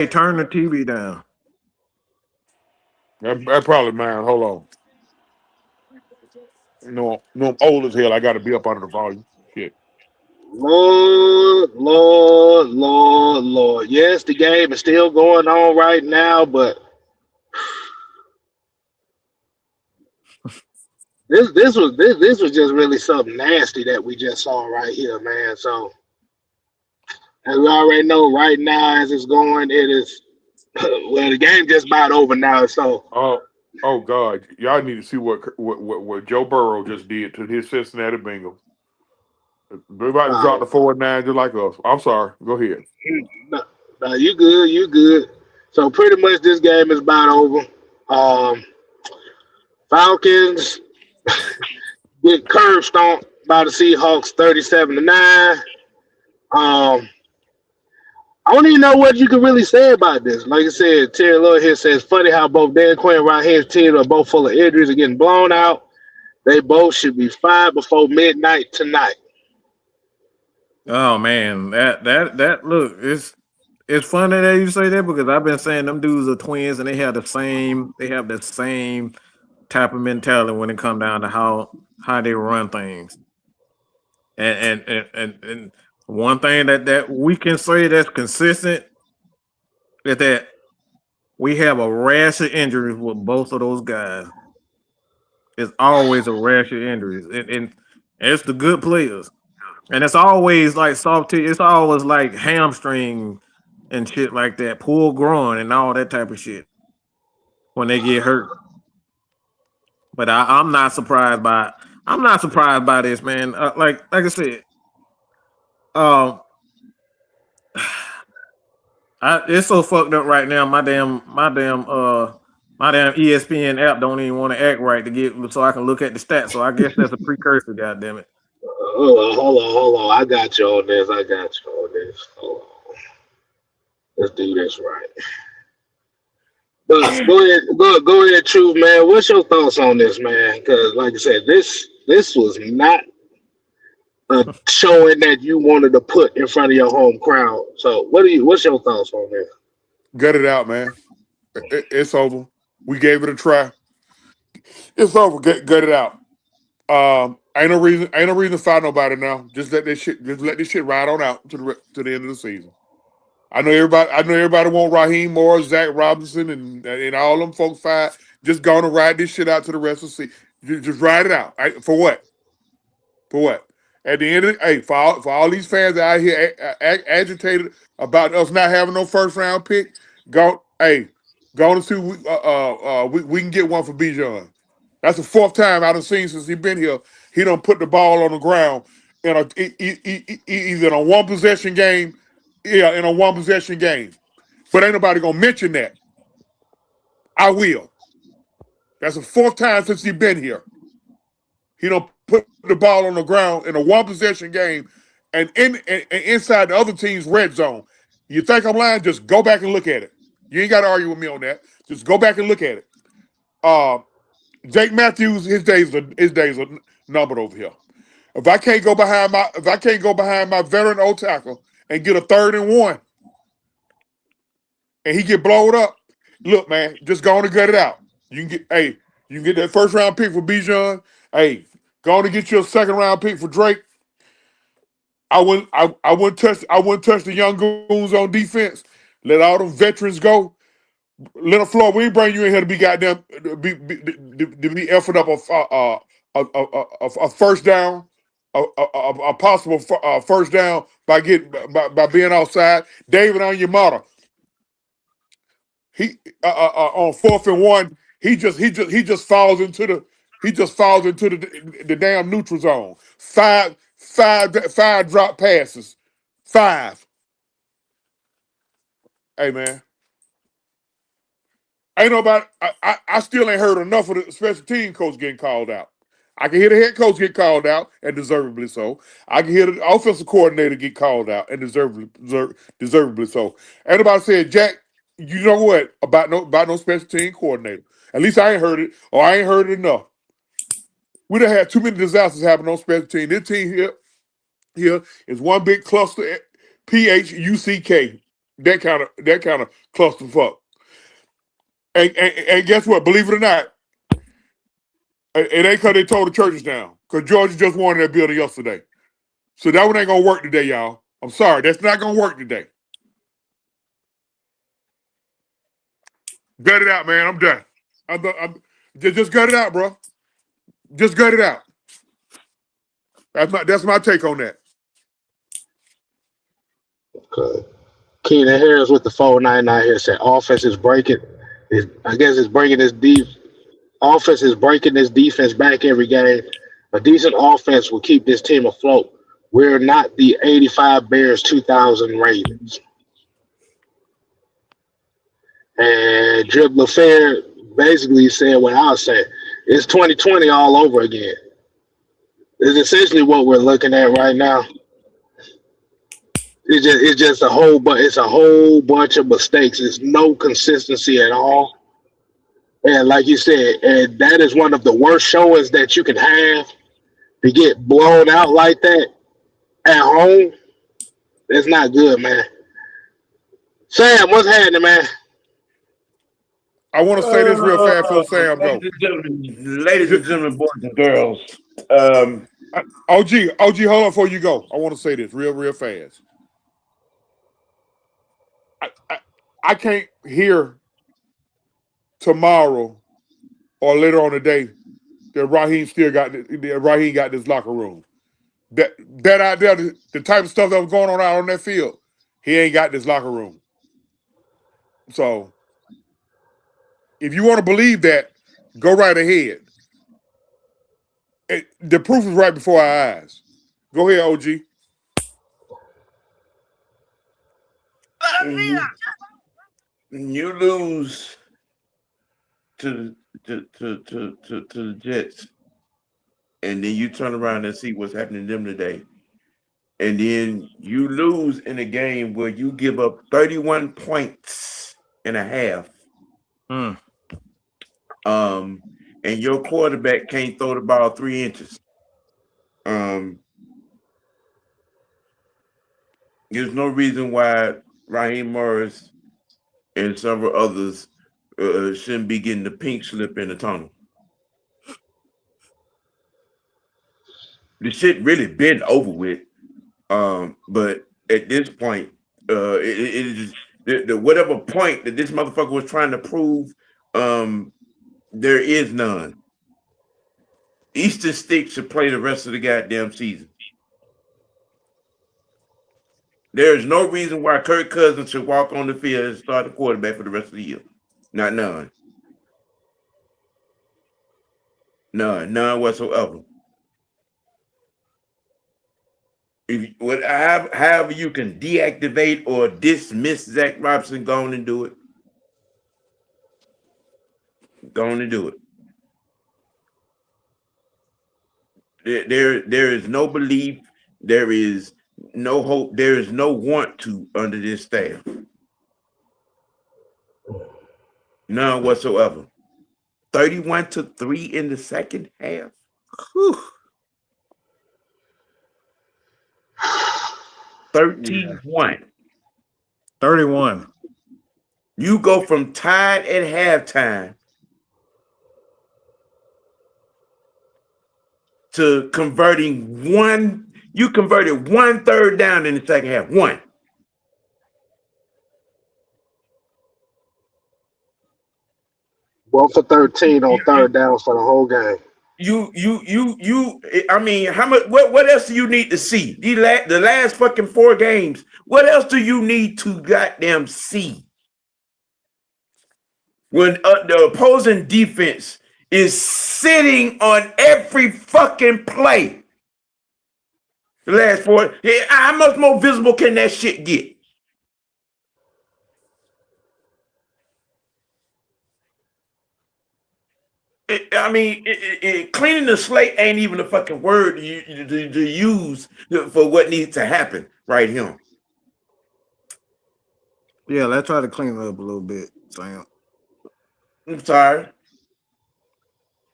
Hey, turn the TV down. That probably mine. Hold on. No, I'm old as hell. I got to be up under the volume. Shit. Lord, Lord, Lord, Lord. Yes, the game is still going on right now, but this was just really something nasty that we just saw right here, man. So as we already know, right now as it's going, it is well the game just about over now. So Oh, oh God, y'all need to see what Joe Burrow just did to his Cincinnati Bengals. They're about to uh, drop the 4-9 just like us. I'm sorry. Go ahead. no, no, you good, you good. So pretty much this game is about over. Um, Falcons get curb stomped by the Seahawks 37-9. Um, I don't even know what you can really say about this. Like I said, Terry Lloyd here says funny how both Dan Quinn and Raheem's team are both full of injuries and getting blown out. They both should be fired before midnight tonight. Oh man, that look, it's funny that you say that because I've been saying them dudes are twins and they have the same type of mentality when it come down to how they run things. And one thing that we can say that's consistent is that we have a rash of injuries with both of those guys. It's always a rash of injuries, and it's the good players, and it's always like soft tissue. It's always like hamstring and shit like that, pull groin and all that type of shit when they get hurt. But I'm not surprised by this, man. Like I said, um, it's so fucked up right now. My damn ESPN app don't even want to act right to get so I can look at the stats. So I guess that's a precursor. God damn it. Hold on. I got you on this. I got you on this. Hold on. Let's do this right. But go ahead, Truth, man. What's your thoughts on this, man? Because, like I said, this was not a showing that you wanted to put in front of your home crowd. So, what's your thoughts on this? Gut it out, man. It's over. We gave it a try. It's over. Gut it out. Ain't no reason to fight nobody now. Just let this shit ride on out to the end of the season. I know everybody want Raheem Morris, Zach Robinson, and all them folks fight. Just gonna ride this shit out to the rest of the season. Just ride it out. For what? For what? At the end of the hey, for all these fans out here agitated about us not having no first round pick, go to see we can get one for Bijan. That's the fourth time I done seen since he been here. He don't put the ball on the ground in either in a one possession game, yeah, in a one possession game. But ain't nobody gonna mention that. I will. That's the fourth time since he been here. He don't put the ball on the ground in a one possession game and inside the other team's red zone. You think I'm lying? Just go back and look at it. You ain't got to argue with me on that. Just go back and look at it. Uh, Jake Matthews, his days are numbered over here. If I can't go behind my veteran old tackle and get a 3rd and 1, and he get blowed up, look, man, just go on and gut it out. You can get that first round pick for Bijan. Hey, go on and get you a second round pick for Drake. I wouldn't touch the young goons on defense. Let all them veterans go. Leonard Floyd, we ain't bring you in here to be goddamn to be effing up a first down, a possible first down by being outside. David Onyemata, he on 4th and 1, he just falls into the damn neutral zone. Five drop passes, 5. Hey man, ain't nobody. I still ain't heard enough of the special team coach getting called out. I can hear the head coach get called out, and deservedly so. I can hear the offensive coordinator get called out, and deservedly so. Ain't nobody said, Jack, you know what about no special team coordinator. At least I ain't heard it, or I ain't heard it enough. We done had too many disasters happen on special team. This team here is one big cluster. PHUCK. that kind of clusterfuck. And guess what? Believe it or not, it ain't because they tore the churches down. Because Georgia just won in that building yesterday. So that one ain't gonna work today, y'all. I'm sorry, that's not gonna work today. Gut it out, man. I'm done. Just gut it out, bro. Just gut it out. That's my take on that. Okay. Keenan Harris with the 499 here said offense is breaking. I guess it's breaking this deep. Offense is breaking this defense back every game. A decent offense will keep this team afloat. We're not the 85 Bears 2000 Ravens. And Drip LaFair basically said what I was saying. It's 2020 all over again. It's essentially what we're looking at right now. It's just a whole bunch of mistakes. It's no consistency at all. And like you said, and that is one of the worst showings that you can have, to get blown out like that at home. It's not good, man. Sam, what's happening, man? I want to say this real fast before Sam go. Ladies and gentlemen, boys and girls. OG, hold on before you go. I want to say this real fast. I can't hear tomorrow or later on today that Raheem got this locker room. That out there, the type of stuff that was going on out on that field, he ain't got this locker room. So if you want to believe that, go right ahead. The proof is right before our eyes. Go ahead, OG. You lose to the Jets, and then you turn around and see what's happening to them today. And then you lose in a game where you give up 31 points and a half. And your quarterback can't throw the ball 3 inches. There's no reason why Raheem Morris and several others shouldn't be getting the pink slip in the tunnel. The shit really been over with. But at this point, it is the whatever point that this motherfucker was trying to prove, there is none. Eastern Stick should play the rest of the goddamn season. There is no reason why Kirk Cousins should walk on the field and start the quarterback for the rest of the year. Not none. None whatsoever. However you can deactivate or dismiss Zach Robinson, go on and do it. Go on and do it. There is no belief. There is no hope. There is no want to under this staff. None whatsoever. 31-3 in the second half. Whew. 13-1. 31. You go from tied at halftime to converting one. You converted 1 third down in the second half. One. One for 13 on third down for the whole game. I mean, how much? What else do you need to see? The last fucking 4 games. What else do you need to goddamn see? When the opposing defense is sitting on every fucking play. The last 4. How much more visible can that shit get? Cleaning the slate ain't even a fucking word to use for what needs to happen right here. Yeah, let's try to clean it up a little bit, Sam. I'm sorry.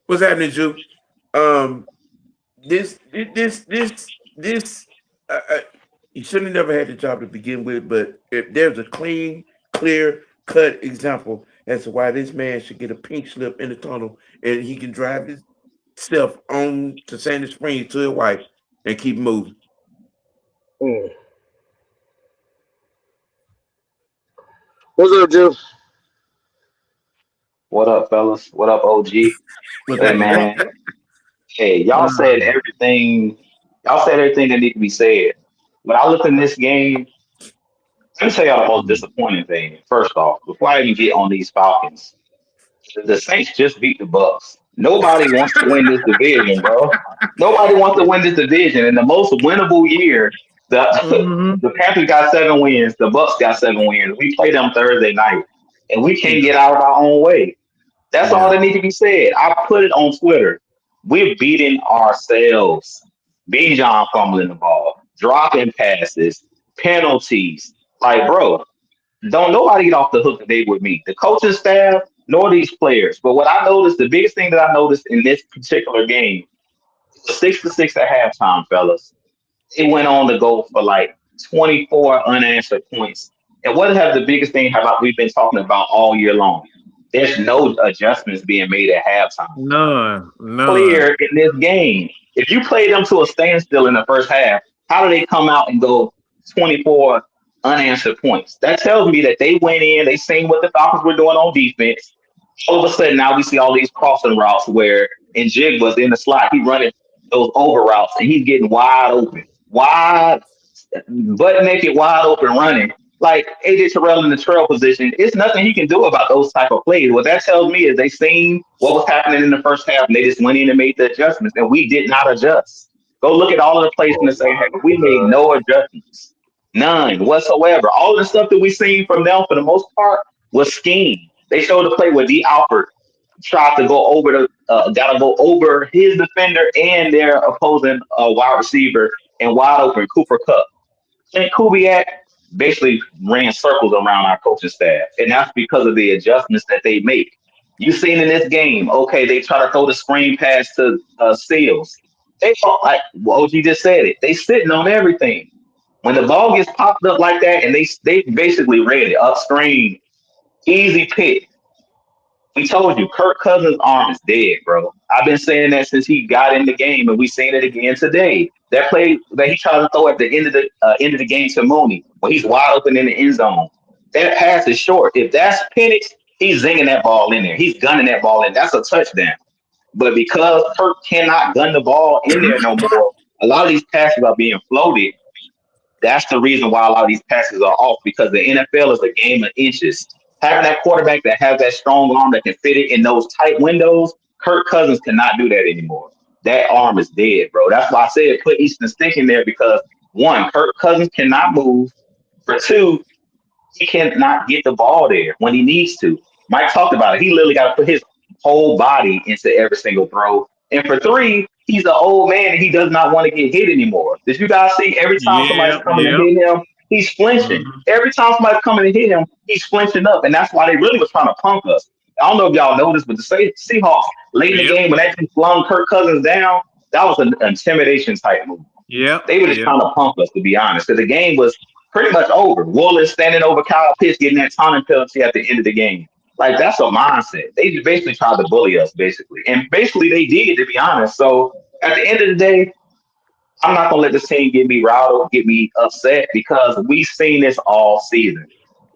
What's happening, Ju? he shouldn't have never had the job to begin with. But if there's a clean, clear cut example as to why this man should get a pink slip in the tunnel and he can drive himself on to Sandy Springs to his wife and keep moving. Mm. What's up, Joe? What up, fellas? What up, OG? What's Hey, happening, bro? man. Hey, y'all said everything. Y'all said everything that need to be said. When I look in this game, let me tell y'all the most disappointing thing. First off, before I even get on these Falcons, the Saints just beat the Bucks. Nobody wants to win this division, bro. Nobody wants to win this division. In the most winnable year, the Mhm. the Panthers got 7 wins. The Bucks got 7 wins. We play them Thursday night, and we can't Yeah. get out of our own way. That's all Yeah. that needs to be said. I put it on Twitter. We're beating ourselves. Bijan fumbling the ball, dropping passes, penalties. Like, bro, don't nobody get off the hook today with me. The coaching staff, nor these players. But what I noticed, the biggest thing that I noticed in this particular game, 6-6 at halftime, fellas. It went on to go for like 24 unanswered points. And what have the biggest thing about we've been talking about all year long? There's no adjustments being made at halftime. None. Clear in this game. If you play them to a standstill in the first half, how do they come out and go 24 unanswered points? That tells me that they went in, they seen what the Falcons were doing on defense. All of a sudden, now we see all these crossing routes where and Jig was in the slot. He running those over routes and he's getting wide open, wide, butt naked, wide open running. Like AJ Terrell in the trail position, it's nothing he can do about those type of plays. What that tells me is they seen what was happening in the first half and they just went in and made the adjustments, and we did not adjust. Go look at all of the plays in the second half. We made no adjustments, none whatsoever. All of the stuff that we seen from them for the most part was scheme. They showed the play where D. Alford tried to go over got to go over his defender and their opposing wide receiver and wide open Cooper Kupp. And Kubiak basically ran circles around our coaching staff, and that's because of the adjustments that they make. You seen in this game, okay, they try to throw the screen pass to Seals. They like well, OG just said it. They sitting on everything. When the ball gets popped up like that, and they basically read it up screen, easy pick. We told you, Kirk Cousins' arm is dead, bro. I've been saying that since he got in the game, and we seen it again today. That play that he tried to throw at the end of the game to Mooney, when he's wide open in the end zone, that pass is short. If that's Penix, he's zinging that ball in there. He's gunning that ball in. That's a touchdown. But because Kirk cannot gun the ball in there no more, a lot of these passes are being floated. That's the reason why a lot of these passes are off, because the NFL is a game of inches. Having that quarterback that has that strong arm that can fit it in those tight windows, Kirk Cousins cannot do that anymore. That arm is dead, bro. That's why I said put Easton Stick in there, because one, Kirk Cousins cannot move. For two, he cannot get the ball there when he needs to. Mike talked about it. He literally got to put his whole body into every single throw. And for three, he's an old man and he does not want to get hit anymore. Did you guys see every time somebody's Yeah. coming to Yeah. hit him, he's flinching. Mhm. Every time somebody's coming to hit him, he's flinching up. And that's why they really was trying to punk us. I don't know if y'all noticed, but the Seahawks late in the Yep. game when they just flung Kirk Cousins down, that was an intimidation type move. Yep. They were just Yep. trying to pump us, to be honest, because the game was pretty much over. Woolen standing over Kyle Pitts, getting that taunting penalty at the end of the game. Like, that's a mindset. They just basically tried to bully us, basically. And basically, they did, to be honest. So, at the end of the day, I'm not going to let this team get me riled or get me upset, because we've seen this all season.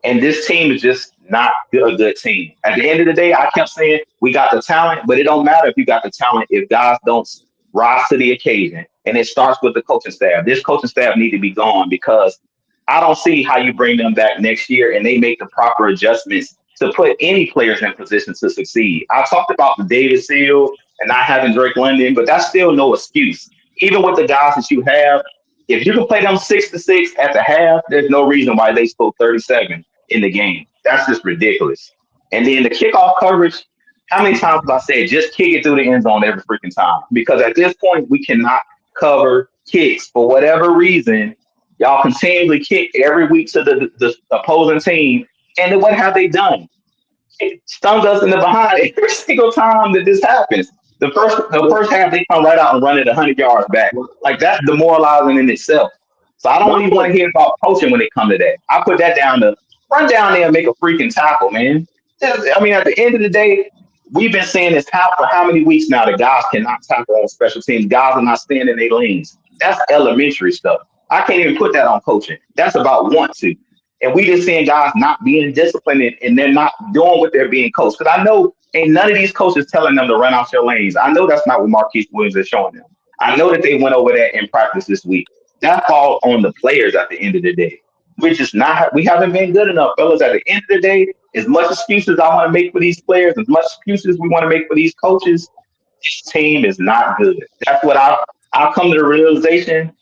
And this team is just not a good team. At the end of the day, I kept saying we got the talent, but it don't matter if you got the talent if guys don't rise to the occasion. And it starts with the coaching staff. This coaching staff need to be gone, because I don't see how you bring them back next year and they make the proper adjustments to put any players in position to succeed. I talked about the David Seal and not having Drake London, but that's still no excuse. Even with the guys that you have, if you can play them 6-6 at the half, there's no reason why they scored 37 in the game. That's just ridiculous. And then the kickoff coverage, how many times have I said just kick it through the end zone every freaking time? Because at this point, we cannot cover kicks for whatever reason. Y'all continually kick every week to the opposing team. And then what have they done? It stung us in the behind every single time that this happens. The first half, they come right out and run it 100 yards back. Like, that's demoralizing in itself. So I don't really want to hear about coaching when it comes to that. I put that down to run down there and make a freaking tackle, man. I mean, at the end of the day, we've been saying this for how many weeks now that guys cannot tackle on special teams. Guys are not staying in their lanes. That's elementary stuff. I can't even put that on coaching. That's about want to. And we just seeing guys not being disciplined and they're not doing what they're being coached. Because I know ain't none of these coaches telling them to run out your lanes. I know that's not what Marquise Williams is showing them. I know that they went over that in practice this week. That falls on the players at the end of the day. We haven't been good enough, fellas. At the end of the day, as much excuses I want to make for these players, as much excuses we want to make for these coaches, this team is not good. That's what I've come to the realization.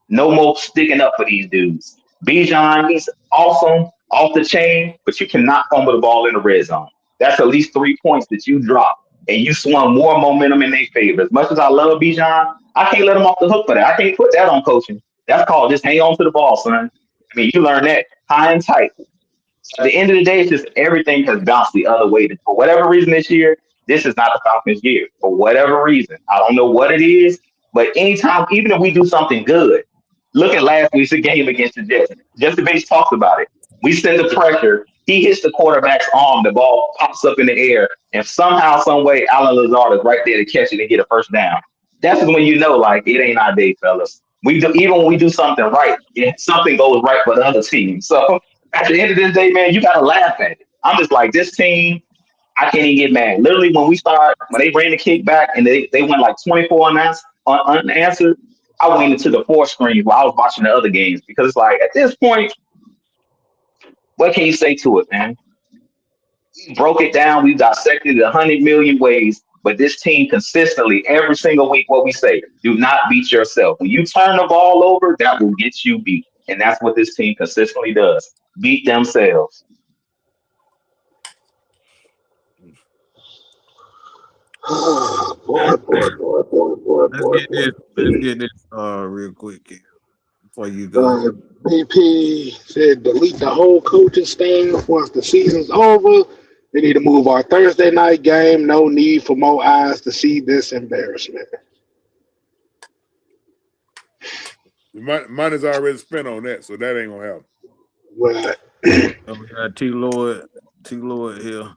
No more sticking up for these dudes. Bijan, he's awesome, off the chain, but you cannot fumble the ball in the red zone. That's at least 3 points that you dropped, and you swung more momentum in their favor. As much as I love Bijan, I can't let him off the hook for that. I can't put that on coaching. That's called just hang on to the ball, son. I mean, you learn that high and tight. At the end of the day, it's just everything has bounced the other way. For whatever reason this year, this is not the Falcons' year. For whatever reason. I don't know what it is, but anytime, even if we do something good, look at last week's game against the Jets. Justin Bates talks about it. We send the pressure. He hits the quarterback's arm. The ball pops up in the air. And somehow, some way, Alan Lazard is right there to catch it and get a first down. That's when you know, like, it ain't our day, fellas. Even when we do something right, something goes right for the other team. So at the end of this day, man, you got to laugh at it. I'm just like, this team, I can't even get mad. Literally, when they ran the kick back and they went like 24 unanswered, I went into the 4 screen while I was watching the other games because it's like, at this point, what can you say to it, man? We broke it down. We dissected it 100 million ways. But this team consistently, every single week, what we say, do not beat yourself. When you turn the ball over, that will get you beat. And that's what this team consistently does. Beat themselves. Boy. Let's get this real quick here before you go. BP said delete the whole coaching staff once the season's over. We need to move our Thursday night game. No need for more eyes to see this embarrassment. Money's already spent on that, so that ain't gonna happen. Well, We got T. Lloyd here.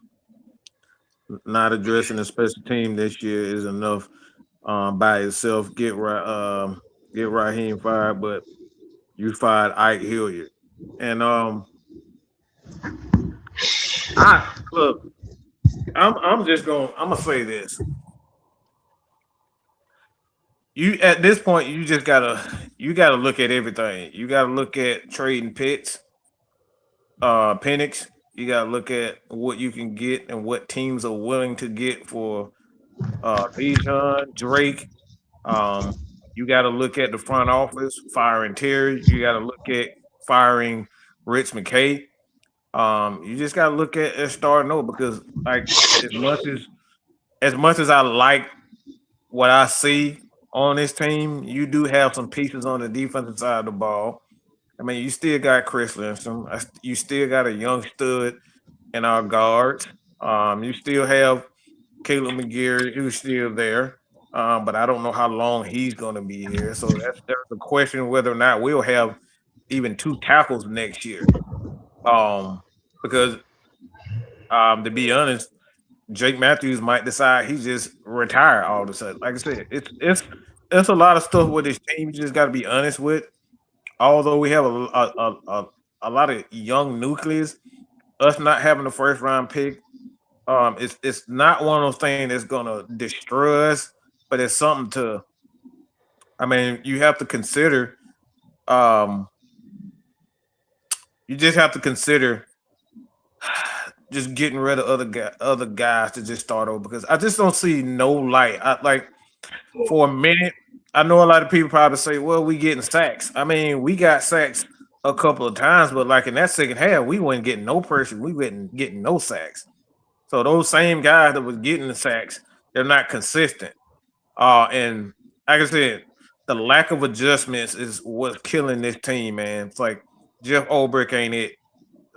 Not addressing the special team this year is enough by itself. Get Raheem fired, but you fired Ike Hilliard. And I'm gonna say this. You at this point, you gotta look at everything. You gotta look at trading Penix. You gotta look at what you can get and what teams are willing to get for Bijan, Drake. You gotta look at the front office firing Terry. You gotta look at firing Rich McKay. You just gotta look at starting over because like as much as I like what I see on this team, you do have some pieces on the defensive side of the ball. I mean, you still got Chris Lindstrom. You still got a young stud in our guards. You still have Caleb McGarry, who's still there. But I don't know how long he's going to be here. So there's a question whether or not we'll have even 2 tackles next year. Because to be honest, Jake Matthews might decide he just retired all of a sudden. Like I said, it's a lot of stuff with this team. You just got to be honest with. Although we have a lot of young nucleus, us not having the first round pick, it's not one of those things that's gonna destroy us, but it's something to. I mean, you have to consider. You just have to consider just getting rid of other guys to just start over because I just don't see no light. For a minute, I know a lot of people probably say, "Well, we getting sacks." I mean, we got sacks a couple of times, but like in that second half, we weren't getting no pressure. We weren't getting no sacks. So those same guys that was getting the sacks, they're not consistent. And like I said, the lack of adjustments is what's killing this team, man. It's like Jeff Ulbrich ain't it.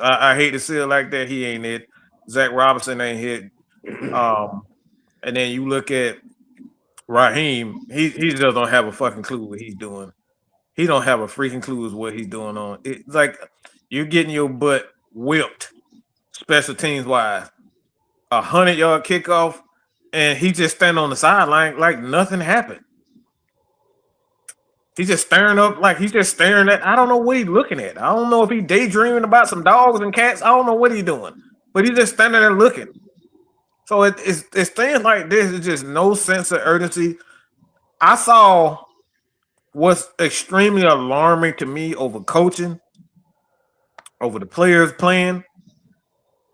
I hate to say it like that. He ain't it. Zach Robinson ain't hit. And then you look at Raheem. He just don't have a fucking clue what he's doing. he don't have a freaking clue as what he's doing on. It's like you're getting your butt whipped, special teams wise. 100-yard kickoff, and he just stand on the sideline like nothing happened. He's just staring up, like he's just staring at. I don't know what he's looking at. I don't know if he's daydreaming about some dogs and cats. I don't know what he's doing, but he's just standing there looking. So it's things like this. It's just no sense of urgency. I saw what's extremely alarming to me over coaching, over the players playing.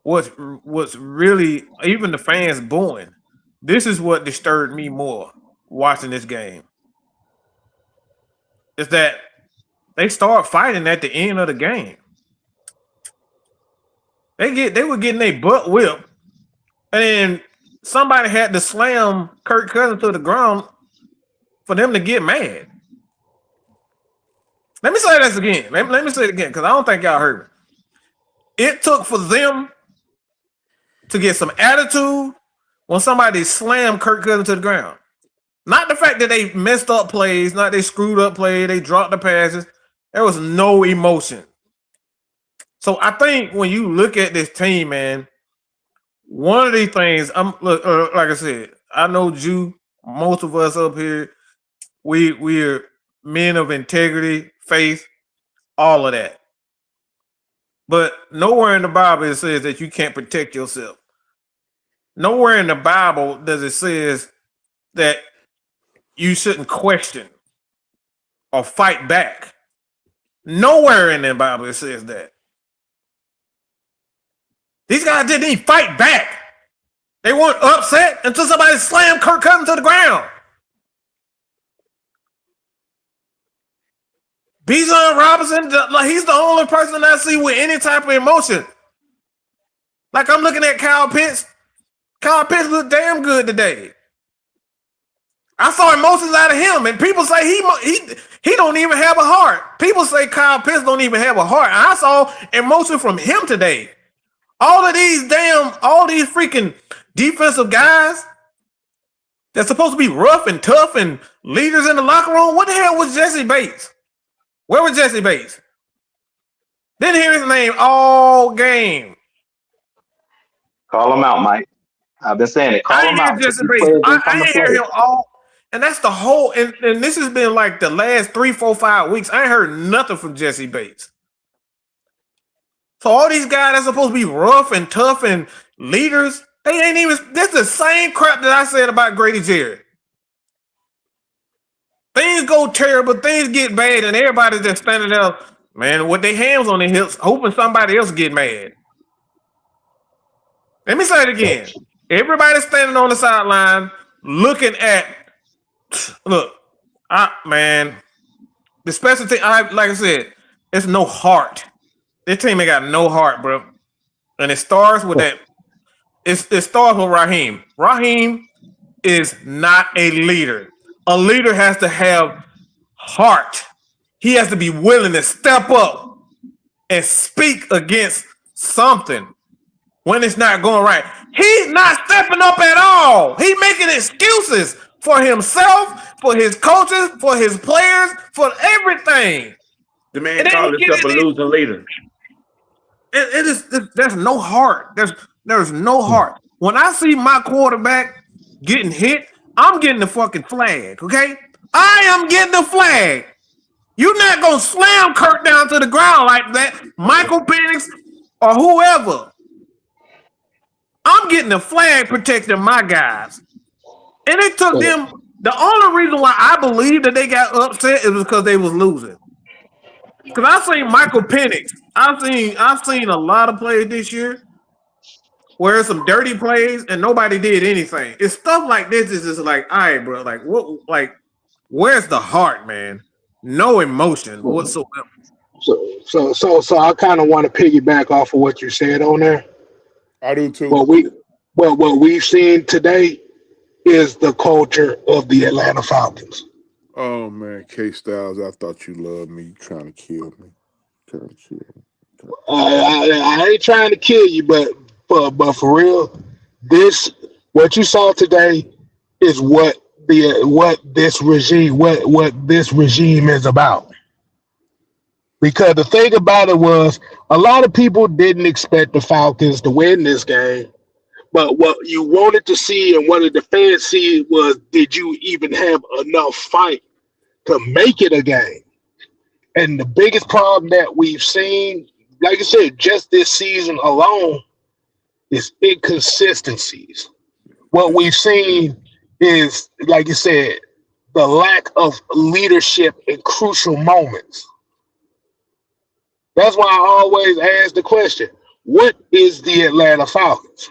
What's really, even the fans booing. This is what disturbed me more watching this game. Is that they start fighting at the end of the game. They were getting their butt whipped, and then somebody had to slam Kirk Cousins to the ground for them to get mad. Let me say this again. Let me say it again, because I don't think y'all heard me. It took for them to get some attitude when somebody slammed Kirk Cousins to the ground. Not the fact that they messed up plays, not they screwed up plays, they dropped the passes. There was no emotion. So I think when you look at this team, man, one of these things, like I said, I know most of us up here, we're men of integrity, faith, all of that. But nowhere in the Bible it says that you can't protect yourself. Nowhere in the Bible does it says that you shouldn't question or fight back. Nowhere in the Bible it says that. These guys didn't even fight back. They weren't upset until somebody slammed Kirk Cousins to the ground. Bijan Robinson, he's the only person I see with any type of emotion. Like I'm looking at Kyle Pitts. Kyle Pitts looked damn good today. I saw emotions out of him, and people say he don't even have a heart. People say Kyle Pitts don't even have a heart. And I saw emotion from him today. All these freaking defensive guys that's supposed to be rough and tough and leaders in the locker room. What the hell was Jesse Bates? Where was Jesse Bates? Didn't hear his name all game. Call him out, Mike. I've been saying it. Call him out. Jesse Bates. I didn't hear him all. And that's the whole, and this has been like the last 3, 4, 5 weeks. I ain't heard nothing from Jesse Bates. So all these guys that's supposed to be rough and tough and leaders, they ain't even, this is the same crap that I said about Grady Jarrett. Things go terrible, things get bad, and everybody's just standing there, man, with their hands on their hips, hoping somebody else get mad. Let me say it again. Everybody's standing on the sideline looking at, the special team, like I said, it's no heart. This team ain't got no heart, bro. And it starts with that. It starts with Raheem. Raheem is not a leader. A leader has to have heart. He has to be willing to step up and speak against something when it's not going right. He's not stepping up at all. He's making excuses for himself, for his coaches, for his players, for everything. The man called himself a losing leader. There's no heart. There's no heart. When I see my quarterback getting hit, I'm getting the fucking flag, okay? I am getting the flag. You're not going to slam Kirk down to the ground like that, Michael Penix or whoever. I'm getting the flag protecting my guys. And it took them, the only reason why I believe that they got upset is because they was losing. Because I've seen Michael Penix. I've seen a lot of plays this year where it's some dirty plays and nobody did anything. It's stuff like this is just like, all right, bro, like what, like where's the heart, man? No emotion whatsoever. So I kind of want to piggyback off of what you said on there. I do too. What we've seen today is the culture of the Atlanta Falcons. Oh man, K Styles, I thought you loved me. You trying to kill me. I ain't trying to kill you, but for real, what you saw today is what this regime is about. Because the thing about it was, a lot of people didn't expect the Falcons to win this game. But what you wanted to see and what the fans see was, did you even have enough fight to make it a game? And the biggest problem that we've seen, like I said, just this season alone, is inconsistencies. What we've seen is, like you said, the lack of leadership in crucial moments. That's why I always ask the question, what is the Atlanta Falcons?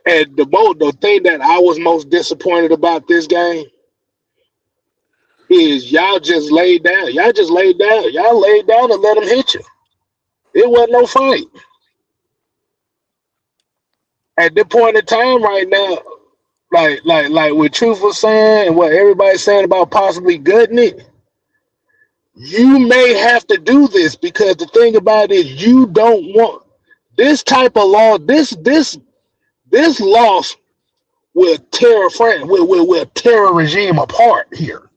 And the thing that I was most disappointed about this game is y'all just laid down. Y'all just laid down. Y'all laid down and let them hit you. It wasn't no fight. At this point in time right now, like what Truth was saying and what everybody's saying about possibly gutting it, you may have to do this because the thing about it is you don't want this type of law. This loss will tear will tear a regime apart here.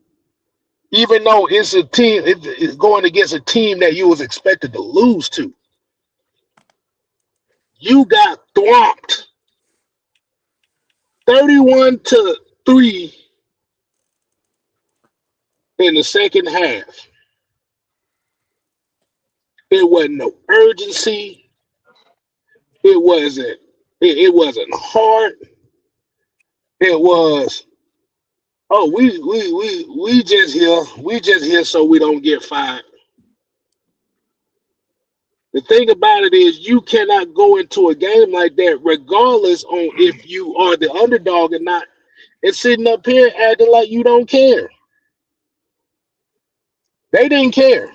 Even though it's a team, it's going against a team that you was expected to lose to. You got thwomped 31-3 in the second half. It wasn't no urgency. It wasn't hard. It was, oh, we just here so we don't get fired. The thing about it is you cannot go into a game like that regardless on if you are the underdog or not and sitting up here acting like you don't care. They didn't care.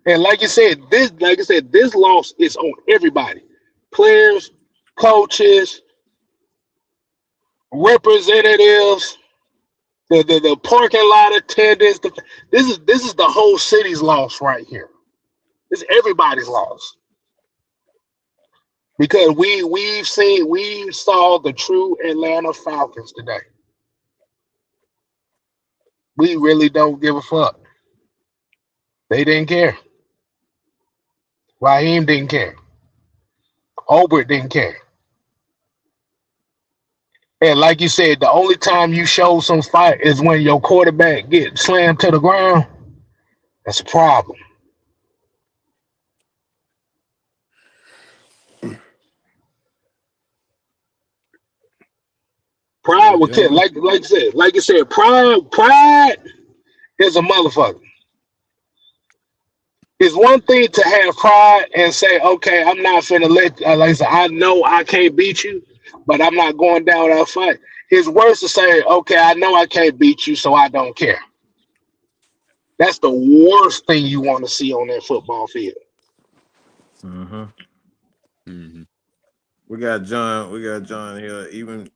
And like I said, this loss is on everybody. Players, coaches, representatives, the parking lot attendants. This is the whole city's loss right here. This is everybody's loss. Because we saw the true Atlanta Falcons today. We really don't give a fuck. They didn't care. Raheem didn't care. Obert didn't care. And like you said, the only time you show some fight is when your quarterback gets slammed to the ground. That's a problem. Pride will kill. Like you said, pride is a motherfucker. It's one thing to have pride and say, okay, I'm not finna let, like I said, I know I can't beat you, but I'm not going down without a fight. It's worse to say, okay, I know I can't beat you, so I don't care. That's the worst thing you want to see on that football field. Mm-hmm. Mm-hmm. We got John here. Even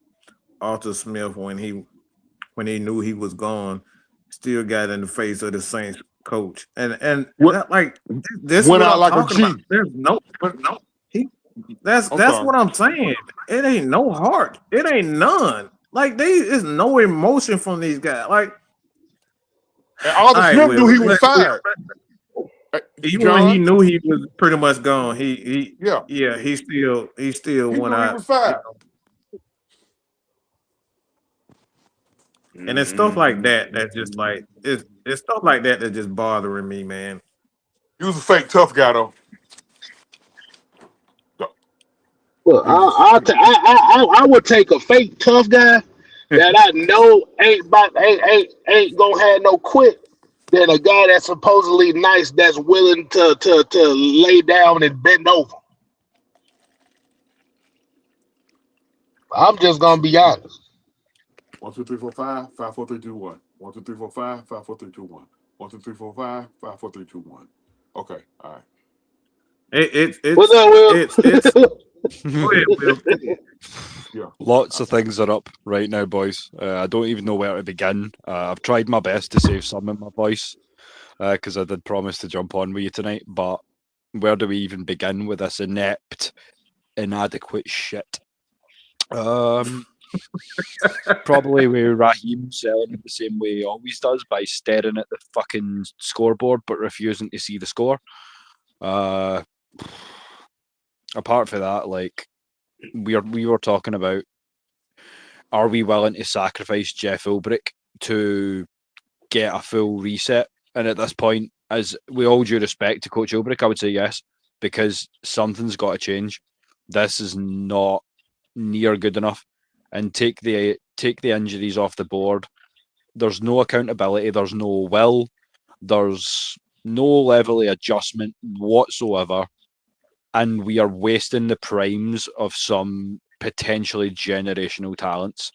Arthur Smith, when he knew he was gone, still got in the face of the Saints coach. And that, like, this went what out I'm like a talking about. G. There's no that's what I'm saying. It ain't no heart. It ain't none. Like there's no emotion from these guys. Like, and Arthur Smith knew he was fired. Even when he knew he was pretty much gone, he still he went knew out. he was fired. And it's stuff like that that's just like it's stuff like that that's just bothering me, man. He was a fake tough guy though. Well, I would take a fake tough guy that I know ain't gonna have no quit than a guy that's supposedly nice that's willing to lay down and bend over. I'm just gonna be honest. 1, 2, 3, 4, 5, 5, 4, 3, 2, 1. 1, 2, 3, 4, 5, 5, 4, 3, 2, 1. 1, 2, 3, 4, 5, 5, 4, 3, 2, 1. Okay, all right. What's up, Will? It's go ahead, Will. Yeah. Lots of things are up right now, boys. I don't even know where to begin. I've tried my best to save some in my voice because I did promise to jump on with you tonight. But where do we even begin with this inept, inadequate shit? Probably with Raheem selling it the same way he always does by staring at the fucking scoreboard but refusing to see the score. Apart from that, like we were talking about, are we willing to sacrifice Jeff Ulbrich to get a full reset? And at this point, as we all due respect to Coach Ulbrich, I would say yes, because something's got to change. This is not near good enough. And take the injuries off the board. There's no accountability. There's no will. There's no level of adjustment whatsoever. And we are wasting the primes of some potentially generational talents.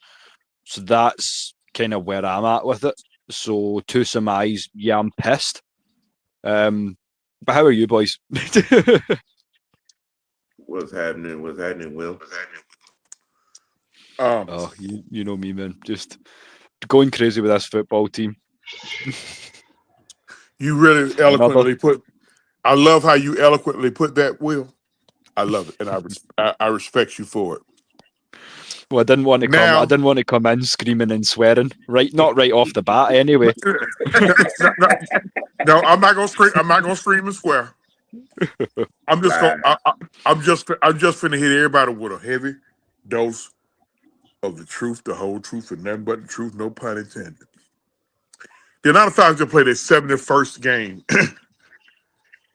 So that's kind of where I'm at with it. So to surmise, yeah, I'm pissed. But how are you boys? What's happening? What's happening, Will? Oh, you know me, man. Just going crazy with this football team. You really eloquently put. I love how you eloquently put that, Will. I love it, and I respect you for it. Well, I didn't want to come in screaming and swearing. Right, not right off the bat, anyway. No, I'm not gonna scream. I'm not gonna scream and swear. I'm just gonna. I'm just finna hit everybody with a heavy dose of the truth, the whole truth, and nothing but the truth. No pun intended. The Atlanta Falcons just played their 71st game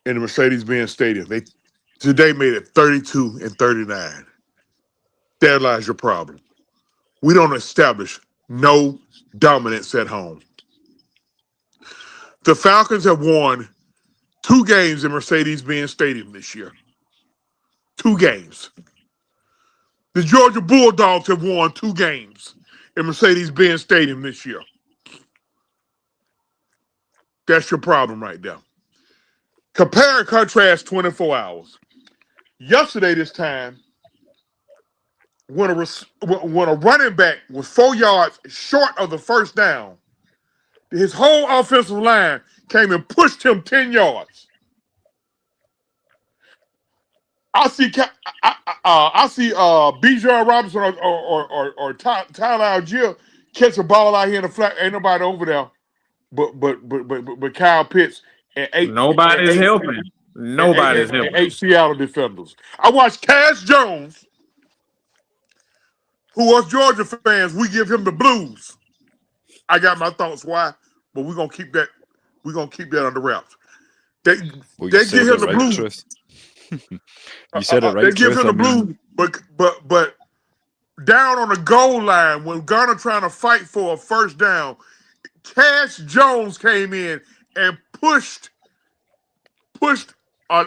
in the Mercedes-Benz Stadium. They today made it 32-39. There lies your problem. We don't establish no dominance at home. The Falcons have won 2 games in Mercedes-Benz Stadium this year. 2 games. The Georgia Bulldogs have won 2 games in Mercedes-Benz Stadium this year. That's your problem right there. Compare and contrast 24 hours. Yesterday this time, when a running back was 4 yards short of the first down, his whole offensive line came and pushed him 10 yards. I see Bijan Robinson or Tyler Algier catch a ball out here in the flat. Ain't nobody over there, but Kyle Pitts and Nobody's helping. Nobody's helping. 8 Seattle defenders. I watched Cash Jones, who us Georgia fans, we give him the blues. I got my thoughts why, but we're gonna keep that. We're gonna keep that under wraps. They give him the blues. You said it right. They give him the blues, but down on the goal line when Garner trying to fight for a first down, Cash Jones came in and pushed a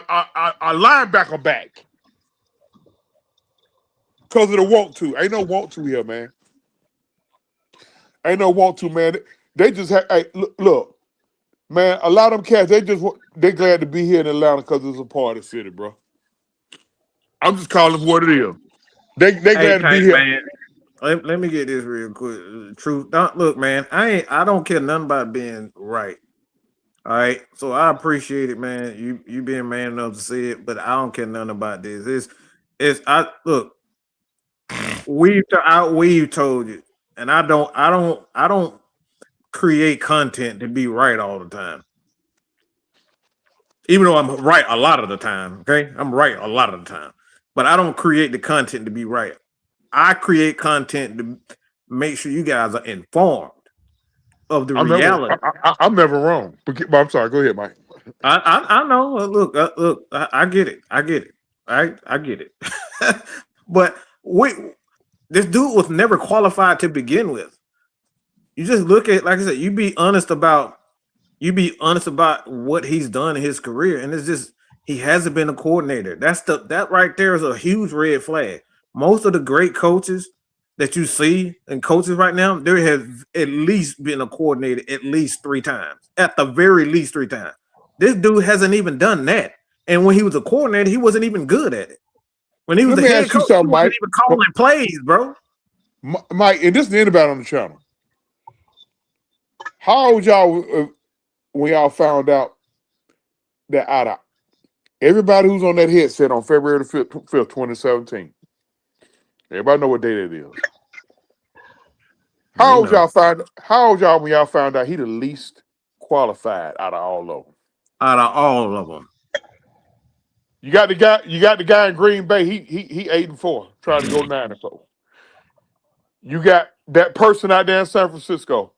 linebacker back because of the want to. Ain't no want to here, man. Ain't no want to, man. They just look, man. A lot of them cats, they glad to be here in Atlanta because it's a party city, bro. I'm just calling it what it is. They glad to be here. Man. Let me get this real quick. Truth, look, man. I don't care nothing about being right. All right, so I appreciate it, man. You being man enough to say it, but I don't care nothing about this. We've told you, and I don't create content to be right all the time. Even though I'm right a lot of the time, okay? I'm right a lot of the time. But I don't create the content to be right. I create content to make sure you guys are informed of the reality. I'm never wrong. But I'm sorry. Go ahead, Mike. I know. Look. I get it. I get it. But this dude was never qualified to begin with. You just look at, like I said, you be honest about what he's done in his career, and it's just he hasn't been a coordinator. That right there is a huge red flag. Most of the great coaches that you see and coaches right now, there has at least been a coordinator at least 3 times. At the very least 3 times. This dude hasn't even done that. And when he was a coordinator, he wasn't even good at it. When he was the head coach, he wasn't even calling plays, bro. Mike, and this is anybody on the channel. How old y'all when y'all found out that out of everybody who's on that headset on February the 5th, 2017? Everybody know what day that is. We How old know. y'all when y'all found out he the least qualified out of all of them? Out of all of them, You got the guy in Green Bay. He 8-4, trying to go 9-4. You got that person out there in San Francisco.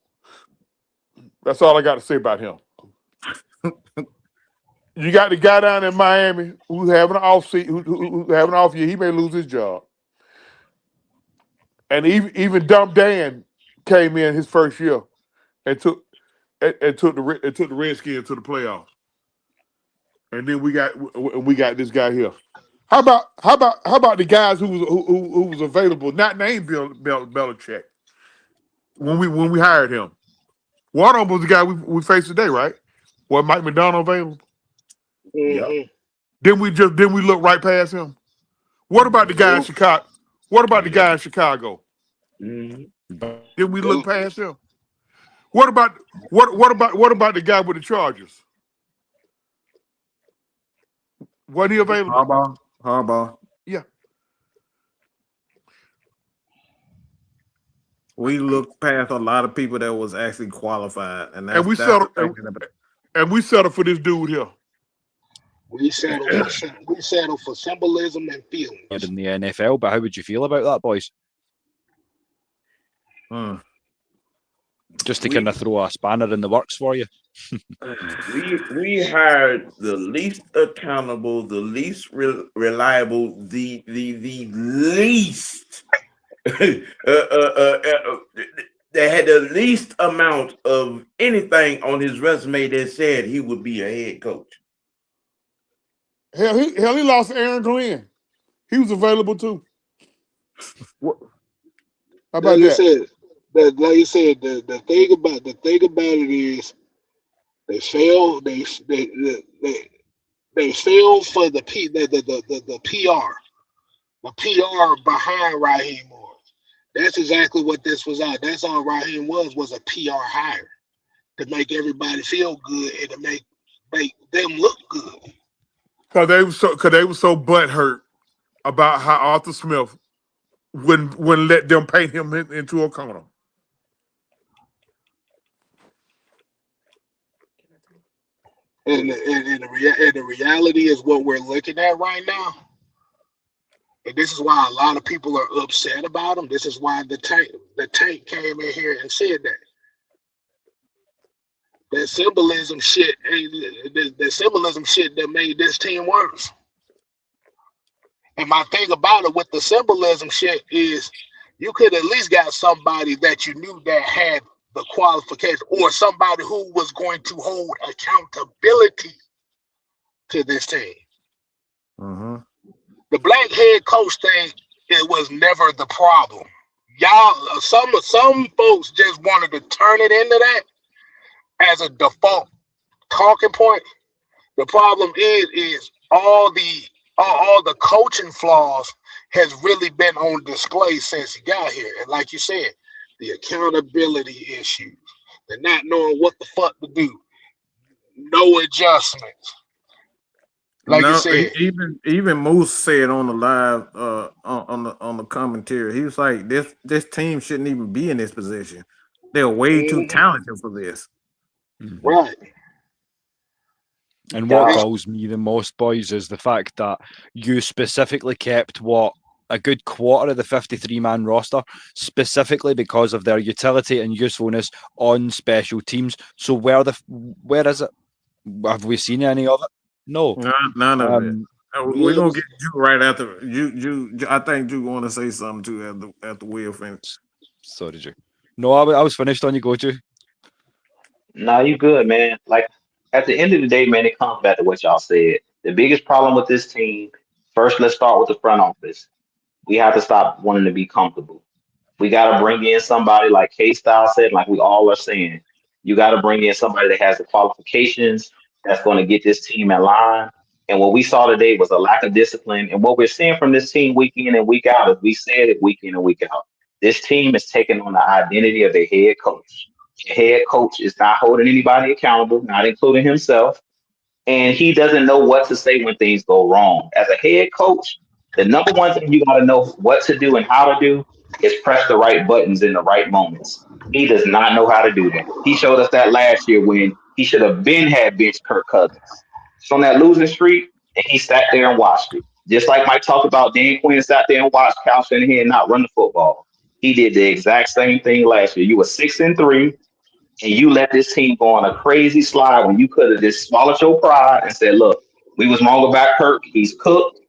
That's all I got to say about him. You got the guy down in Miami who's having an off season, who's having an off year. He may lose his job. And even Dumb Dan came in his first year and took the Redskins to the playoffs. And then we got this guy here. How about the guys who was available, not named Belichick, when we hired him? One of them was the guy we faced today, right? Was Mike McDonald available? Mm-hmm. Then we look right past him. What about the guy in Chicago? What about the guy in Chicago? Mhm. Then we look past him. What about the guy with the Chargers? Wasn't he available? Harbaugh. Yeah. We looked past a lot of people that was actually qualified, and And we that's settled the thing about it. and we settled for this dude here. We settle for symbolism and feelings. in the NFL. But how would you feel about that, boys? Just to kind of throw a spanner in the works for you. We hired the least accountable, the least reliable, the least that had the least amount of anything on his resume that said he would be a head coach. Hell, he lost Aaron Glenn. He was available too. What? How about that? Like you said, the thing about it is they fail for the PR. The PR behind Raheem Morris. That's exactly what this was out. That's all Raheem was a PR hire to make everybody feel good and to make them look good. Because they were so butthurt about how Arthur Smith wouldn't let them paint him into a corner. And the reality is what we're looking at right now. And this is why a lot of people are upset about him. This is why the tank came in here and said that. That symbolism shit, the symbolism shit that made this team worse. And my thing about it with the symbolism shit is you could at least got somebody that you knew that had the qualification or somebody who was going to hold accountability to this team. Mm-hmm. The black head coach thing, it was never the problem. Y'all, some folks just wanted to turn it into that as a default talking point. The problem is all the coaching flaws has really been on display since he got here. And like you said, the accountability issues, the not knowing what the fuck to do, no adjustments. Like you said, even Moose said on the live on the commentary, he was like, this team shouldn't even be in this position. They're way too talented for this. Right. And what galls me the most, boys, is the fact that you specifically kept a good quarter of the 53-man roster specifically because of their utility and usefulness on special teams. So where is it? Have we seen any of it? No, none of it. We're gonna get you right after you. I think you want to say something too after Will finish. Sorry, Drew. No, I was finished on you. Go to. Nah, you good, man. Like at the end of the day, man, it comes back to what y'all said. The biggest problem with this team. First, let's start with the front office. We have to stop wanting to be comfortable. We got to bring in somebody like K-Style said, like we all are saying. You got to bring in somebody that has the qualifications that's going to get this team in line. And what we saw today was a lack of discipline. And what we're seeing from this team week in and week out, as we said it week in and week out, this team is taking on the identity of a head coach. The head coach is not holding anybody accountable, not including himself. And he doesn't know what to say when things go wrong. As a head coach, the number one thing you got to know what to do and how to do is press the right buttons in the right moments. He does not know how to do that. He showed us that last year when he should have been had bench Kirk Cousins. He's on that losing streak, and he sat there and watched it. Just like Mike talked about, Dan Quinn sat there and watched Kyle Shanahan not run the football. He did the exact same thing last year. You were 6-3, and you let this team go on a crazy slide when you could have just swallowed your pride and said, "Look, we was wrong about Kirk. He's cooked.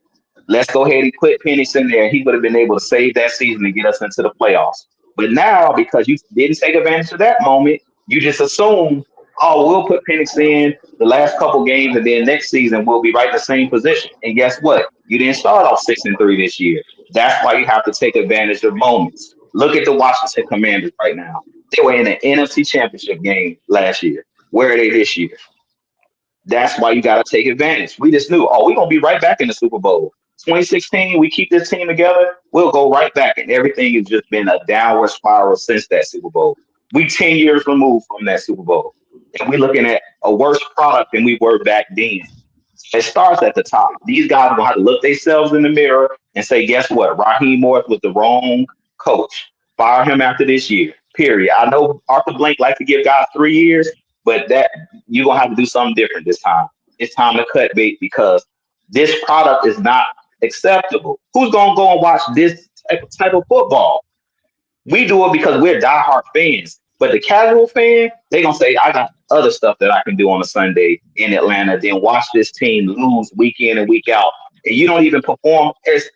Let's go ahead and put Penix in there." He would have been able to save that season and get us into the playoffs. But now, because you didn't take advantage of that moment, you just assume, oh, we'll put Penix in the last couple games, and then next season we'll be right in the same position. And guess what? You didn't start off 6-3 this year. That's why you have to take advantage of moments. Look at the Washington Commanders right now. They were in the NFC Championship game last year. Where are they this year? That's why you got to take advantage. We just knew, oh, we're going to be right back in the Super Bowl. 2016, we keep this team together, we'll go right back. And everything has just been a downward spiral since that Super Bowl. We 10 years removed from that Super Bowl. And we're looking at a worse product than we were back then. It starts at the top. These guys are going to have to look themselves in the mirror and say, guess what? Raheem Morris was the wrong coach. Fire him after this year, period. I know Arthur Blank likes to give guys 3 years, but that you're going to have to do something different this time. It's time to cut bait because this product is not acceptable. Who's going to go and watch this type of football? We do it because we're diehard fans. But the casual fan, they're going to say, I got other stuff that I can do on a Sunday in Atlanta, then watch this team lose week in and week out. And you don't even perform, as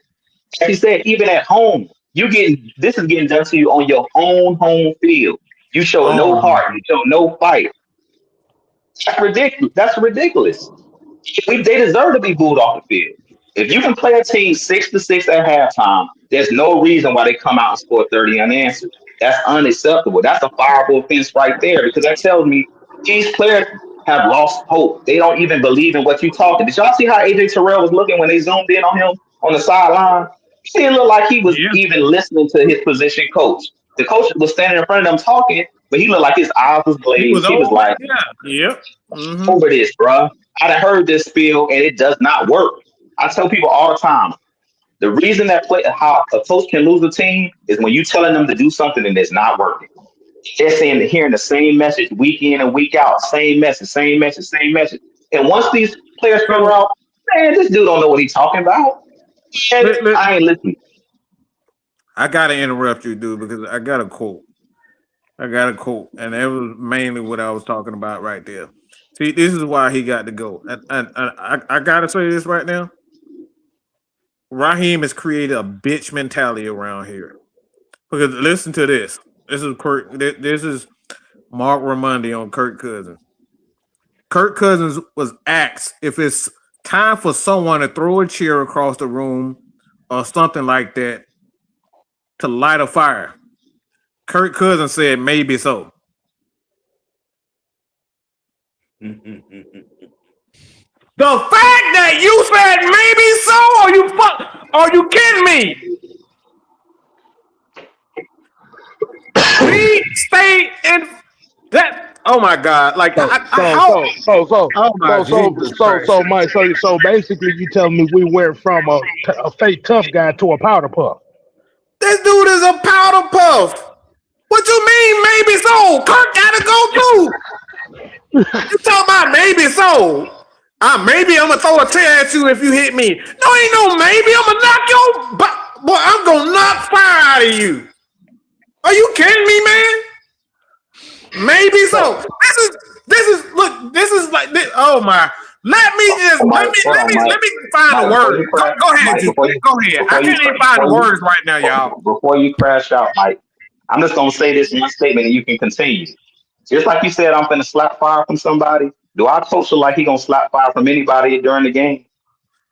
he said, even at home. This is getting done to you on your own home field. You show no heart. You show no fight. That's ridiculous. That's ridiculous. They deserve to be booed off the field. If you can play a team 6-6 at halftime, there's no reason why they come out and score 30 unanswered. That's unacceptable. That's a fireable offense right there because that tells me these players have lost hope. They don't even believe in what you're talking. Did y'all see how AJ Terrell was looking when they zoomed in on him on the sideline? He didn't look like he was even listening to his position coach. The coach was standing in front of them talking, but he looked like his eyes was glazed. He was like, over this, bro. I done heard this spiel, and it does not work. I tell people all the time, the reason that how a coach can lose a team is when you telling them to do something and it's not working. They're hearing the same message week in and week out, same message, same message, same message. And once these players figure out, man, this dude don't know what he's talking about, I ain't listening. I gotta interrupt you, dude, because I got a quote. And that was mainly what I was talking about right there. See, this is why he got to go. And I gotta say this right now. Raheem has created a bitch mentality around here. Because listen to this. This is Mark Raimondi on Kirk Cousins. Kirk Cousins was asked if it's time for someone to throw a chair across the room or something like that to light a fire. Kirk Cousins said maybe so. The fact that you said maybe so, are you kidding me? We stay in that. Oh my God! Like So, Mike. So basically, you telling me we went from a fake tough guy to a powder puff. This dude is a powder puff. What you mean, maybe so? Kirk gotta go too. You talking about maybe so? Maybe I'm gonna throw a chair at you if you hit me. No, ain't no maybe. I'm gonna knock your boy. I'm gonna knock fire out of you. Are you kidding me, man? Maybe so. This is like this. Oh my. Let me find the words. Go ahead, Mike, go ahead. I can't even find the words right now, y'all. Before you crash out, Mike, I'm just gonna say this one statement and you can continue. Just like you said, I'm gonna slap fire from somebody. Do our coach look like he gonna slap fire from anybody during the game?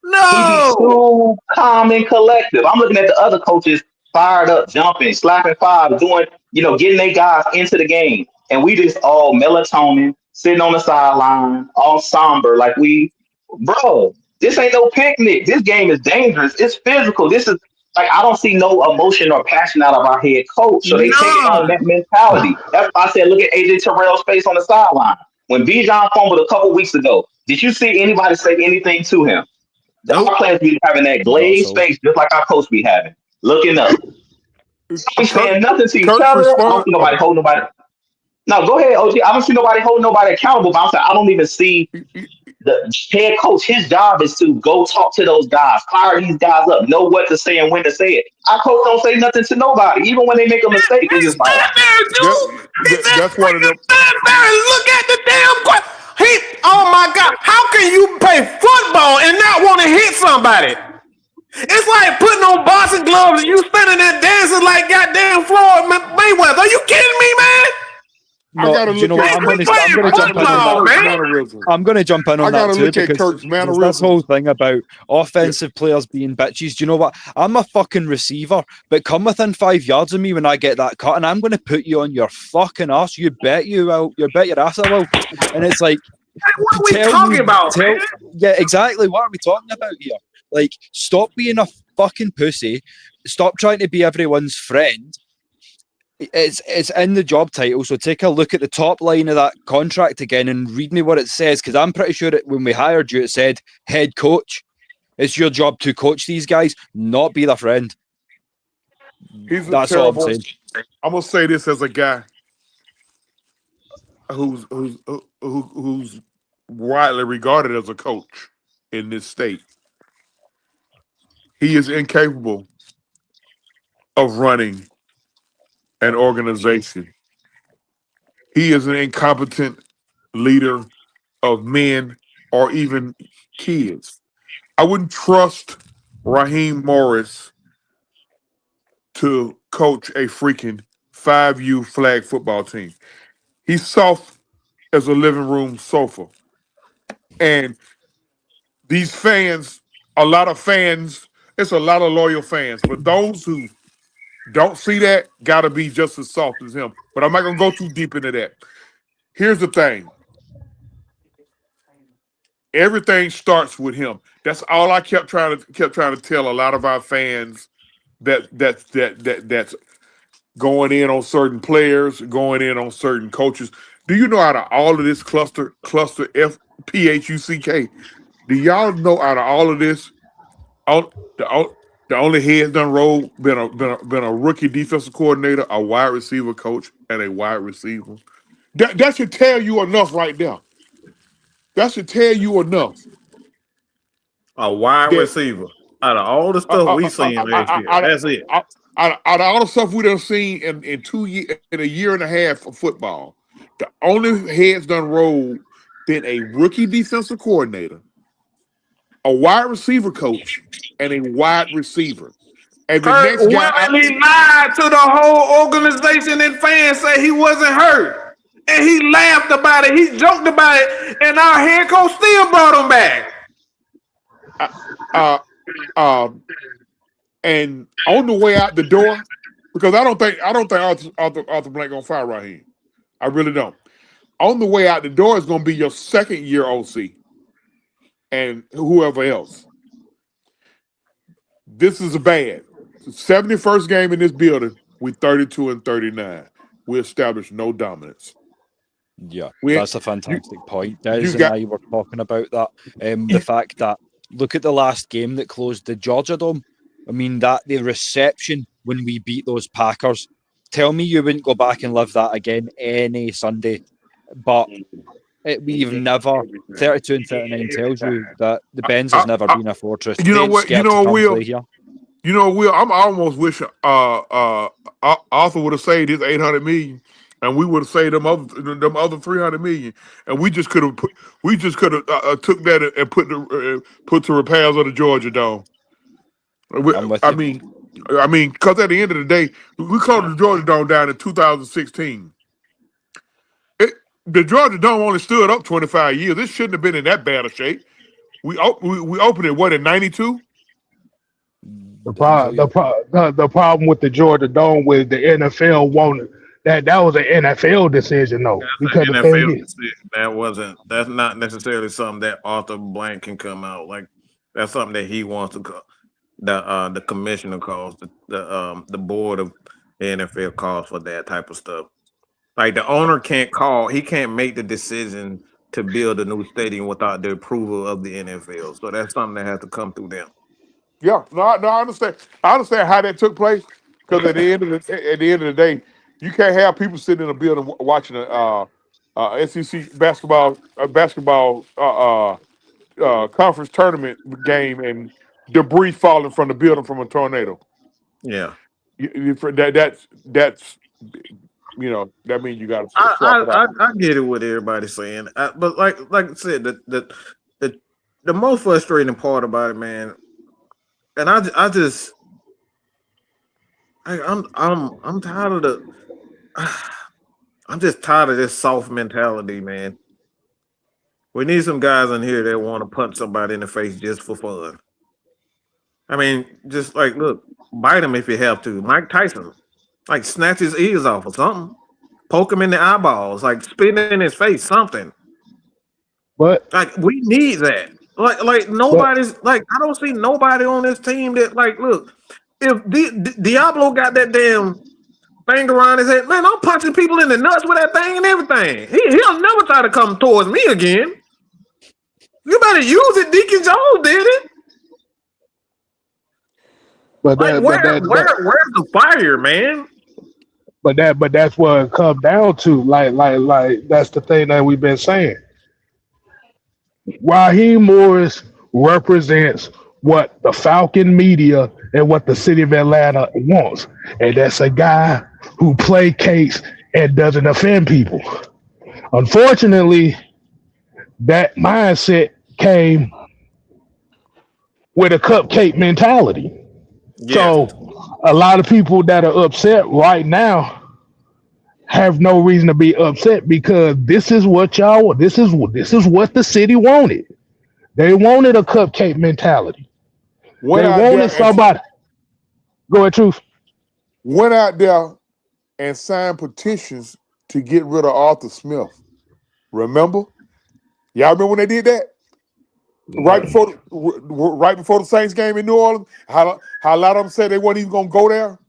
No. He be so calm and collective. I'm looking at the other coaches fired up, jumping, slapping fire, doing, getting their guys into the game. And we just all melatonin, sitting on the sideline, all somber, like bro, this ain't no picnic. This game is dangerous. It's physical. This is like, I don't see no emotion or passion out of our head coach. So they take it on that mentality. That's why I said, look at AJ Terrell's face on the sideline. When Bijan fumbled a couple weeks ago, did you see anybody say anything to him? Our players be having that glazed face, just like our coach be having, looking up. be saying nothing to each Kirk's other. I don't response. see nobody holding nobody. No, go ahead, OG. I don't see nobody holding nobody accountable. But I'm saying I don't even see the head coach. His job is to go talk to those guys, fire these guys up, know what to say and when to say it. Our coach don't say nothing to nobody, even when they make a mistake. It's just like, That's one of them. Look at the damn oh my God, how can you play football and not want to hit somebody? It's like putting on boxing gloves and you standing there dancing like goddamn Floyd Mayweather. Are you kidding me, man? I gotta do you know look what? at. I'm going to I jump in gotta on look at that. Kirk's mannerisms. I'm going to jump in I on that gotta too look at because Kirk's there's mannerisms. this whole thing about offensive players being bitches. Do you know what? I'm a fucking receiver, but come within 5 yards of me when I get that cut, and I'm going to put you on your fucking ass. You bet you will. You bet your ass I will. And it's like, what are we talking about, man? Yeah, exactly. What are we talking about here? Like, stop being a fucking pussy. Stop trying to be everyone's friend. It's in the job title, so take a look at the top line of that contract again and read me what it says, because I'm pretty sure that when we hired you, it said head coach. It's your job to coach these guys, not be their friend. That's all I'm saying. I'm gonna say this as a guy who's widely regarded as a coach in this state. He is incapable of running an organization. He is an incompetent leader of men or even kids. I wouldn't trust Raheem Morris to coach a freaking 5U flag football team. He's soft as a living room sofa. And these fans, a lot of fans, it's a lot of loyal fans, but those who don't see that gotta be just as soft as him. But I'm not gonna go too deep into that. Here's the thing. Everything starts with him. That's all I kept trying to tell a lot of our fans that's going in on certain players, going in on certain coaches. Do you know out of all of this cluster FPHUCK? Do y'all know out of all of this, the only heads done rolled been a rookie defensive coordinator, a wide receiver coach, and a wide receiver? That should tell you enough right there. That should tell you enough. A wide receiver. Out of all the stuff we seen last year, that's it. Out of all the stuff we done seen in 2 years, in a year and a half of football, the only heads done rolled been a rookie defensive coordinator, a wide receiver coach, and a wide receiver. And the Kirk next guy, willingly lied to the whole organization, and fans say he wasn't hurt, and he laughed about it, he joked about it, and our head coach still brought him back. And on the way out the door, because I don't think Arthur Blank gonna fire Raheem. I really don't. On the way out the door is gonna be your second year OC and whoever else. This is bad. 71st game in this building. We 32-39. We established no dominance. Yeah, that's a fantastic point. Des and I were talking about that. The fact that, look at the last game that closed the Georgia Dome. I mean, that the reception when we beat those Packers. Tell me you wouldn't go back and live that again any Sunday. But we've never, 32-39 tells you that the Benz has never been a fortress. You know what? You know, Will. You know, Will. I'm almost wishing Arthur would have saved his $800 million, and we would have saved them other $300 million, and we just could have took that and put to repairs of the Georgia Dome. I mean, because at the end of the day, we closed the Georgia Dome down in 2016. The Georgia Dome only stood up 25 years. It shouldn't have been in that bad a shape. We opened it, what, in 92? The problem with the Georgia Dome was the NFL wanted that was an NFL decision, though. Because NFL decision. That's not necessarily something that Arthur Blank can come out like. That's something that he wants to call. The commissioner calls, the board of the NFL calls for that type of stuff. Like the owner can't call, he can't make the decision to build a new stadium without the approval of the NFL. So that's something that has to come through them. Yeah, no, I understand. I understand how that took place, Because at the end of the day, you can't have people sitting in a building watching a SEC basketball conference tournament game and debris falling from the building from a tornado. Yeah. That's that means you got to swap it out. I get it what everybody's saying, but like I said, the most frustrating part about it, man, and I'm tired of the. I'm just tired of this soft mentality, man. We need some guys in here that want to punch somebody in the face just for fun. I mean, just like, look, bite him if you have to. Mike Tyson, like, snatch his ears off or something. Poke him in the eyeballs, like, spit in his face, something. But like, we need that. Like nobody's like, I don't see nobody on this team that, like, look, if Diablo got that damn thing around his head, man, I'm punching people in the nuts with that thing and everything. He'll never try to come towards me again. You better use it. Deacon Jones did it. But Like, where's the fire, man? But that's what it comes down to. Like that's the thing that we've been saying. Raheem Morris represents what the Falcon media and what the city of Atlanta wants, and that's a guy who placates and doesn't offend people. Unfortunately, that mindset came with a cupcake mentality. Yes. So a lot of people that are upset right now have no reason to be upset because this is what y'all this is what the city wanted. They wanted a cupcake mentality. They wanted somebody. Go ahead, Truth. Went out there and signed petitions to get rid of Arthur Smith. Remember? Y'all remember when they did that? Right before the Saints game in New Orleans, how a lot of them said they weren't even gonna go there,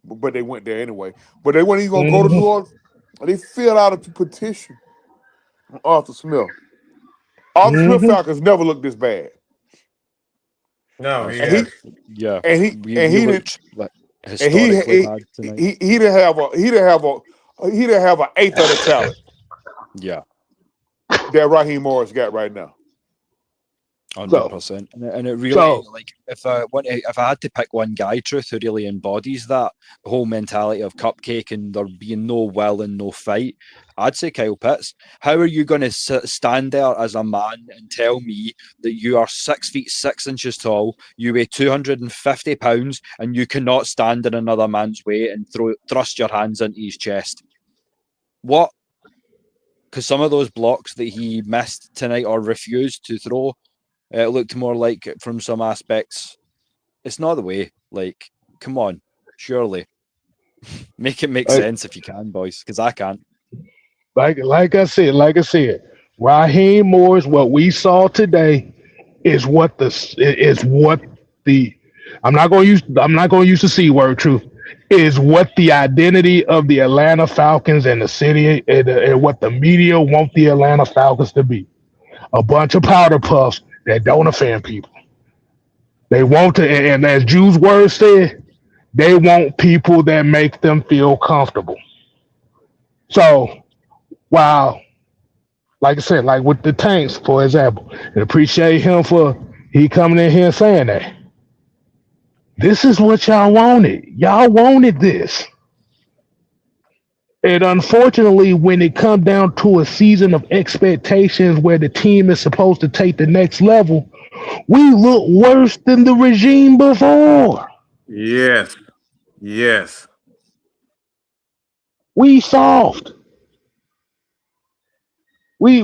but they went there anyway. But they weren't even gonna go to New Orleans. They filled out a petition on Arthur Smith. Arthur Smith Falcons never looked this bad. No, he didn't have an eighth of the talent. Yeah, that Raheem Morris got right now. 100%, and it really like if I had to pick one guy, Truth, who really embodies that whole mentality of cupcake and there being no will and no fight, I'd say Kyle Pitts. How are you going to stand there as a man and tell me that you are 6 feet 6 inches tall, you weigh 250 pounds, and you cannot stand in another man's way and thrust your hands into his chest? What? Because some of those blocks that he missed tonight or refused to throw, it looked more like, from some aspects, it's not the way. Like, come on, surely. Make it make sense if you can, boys, because I can't. Like I said, Raheem Morris, what we saw today is what the I'm not going to use the C word, Truth, is what the identity of the Atlanta Falcons and the city and what the media want the Atlanta Falcons to be. A bunch of powder puffs that don't offend people. They want to, and as Juice WRLD said, they want people that make them feel comfortable. So, while, like I said, like with the Tanks, for example, and appreciate him for he coming in here and saying that. This is what y'all wanted. Y'all wanted this. And unfortunately, when it comes down to a season of expectations where the team is supposed to take the next level, we look worse than the regime before. Yes. We soft. We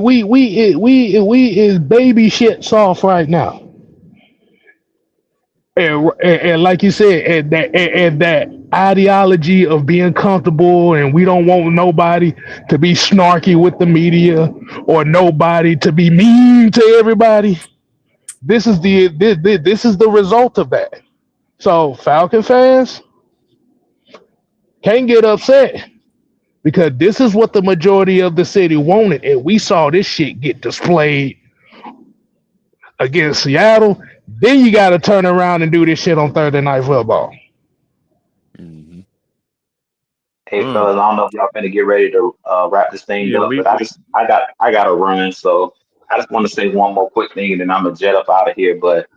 is baby shit soft right now. And like you said, and that ideology of being comfortable, and we don't want nobody to be snarky with the media or nobody to be mean to everybody. This is the result of that. So Falcon fans can't get upset because this is what the majority of the city wanted, and we saw this shit get displayed against Seattle. Then you got to turn around and do this shit on Thursday Night Football. Mm-hmm. Hey fellas, I don't know if y'all finna get ready to wrap this thing Yeah, up, but I got to run, so I just want to say one more quick thing, and then I'm gonna jet up out of here. But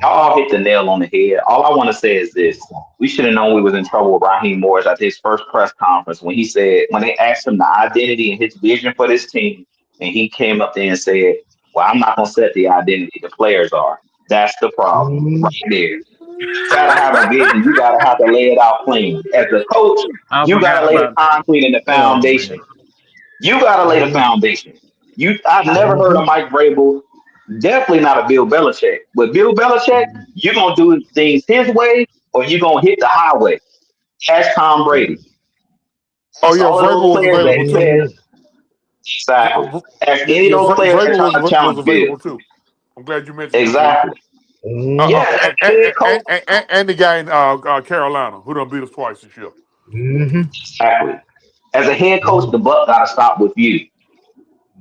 y'all all hit the nail on the head. All I want to say is this: we should have known we was in trouble with Raheem Morris at his first press conference when he said, when they asked him the identity and his vision for this team, and he came up there and said, "Well, I'm not gonna set the identity. The players are." That's the problem right there. You gotta have a vision. You gotta have to lay it out clean. As a coach, I you gotta forgot lay the about that. concrete and the Oh man. foundation. You gotta lay the foundation. I've never heard of Mike Vrabel. Definitely not a Bill Belichick. But Bill Belichick, you're gonna do things his way, or you're gonna hit the highway. Ask Tom Brady. Oh Ask yeah, all of those Vrabel was players that available he too. said exactly. Ask Yeah, any of yeah, those players that Vrabel try to was challenge Bill. available too. I'm glad you mentioned him, G. Exactly. Yeah, as a head coach. And the guy in Carolina who done beat us twice this year. Exactly. As a head coach, the buck gotta stop with you.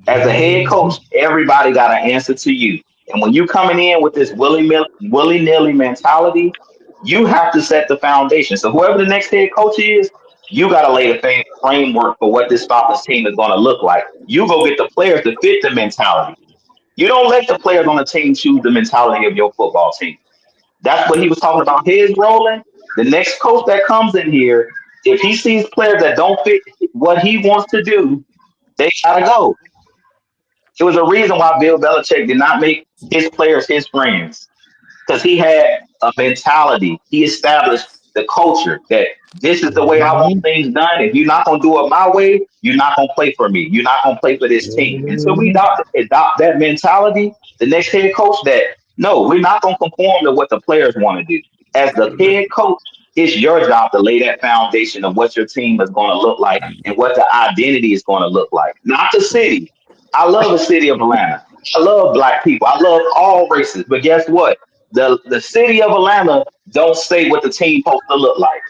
As a head coach, everybody got an answer to you. And when you coming in with this willy-nilly mentality, you have to set the foundation. So whoever the next head coach is, you got to lay the framework for what this Falcons team is going to look like. You go get the players to fit the mentality. You don't let the players on the team choose the mentality of your football team. That's what he was talking about. His rolling. The next coach that comes in here, if he sees players that don't fit what he wants to do, they gotta go. It was a reason why Bill Belichick did not make his players his friends because he had a mentality. He established the culture that this is the way I want things done. If you're not going to do it my way, you're not going to play for me. You're not going to play for this team. Until we adopt that mentality, the next head coach that, no, we're not going to conform to what the players want to do. As the head coach, it's your job to lay that foundation of what your team is going to look like and what the identity is going to look like. Not the city. I love the city of Atlanta. I love black people. I love all races. But guess what? The city of Atlanta don't say what the team supposed to look like.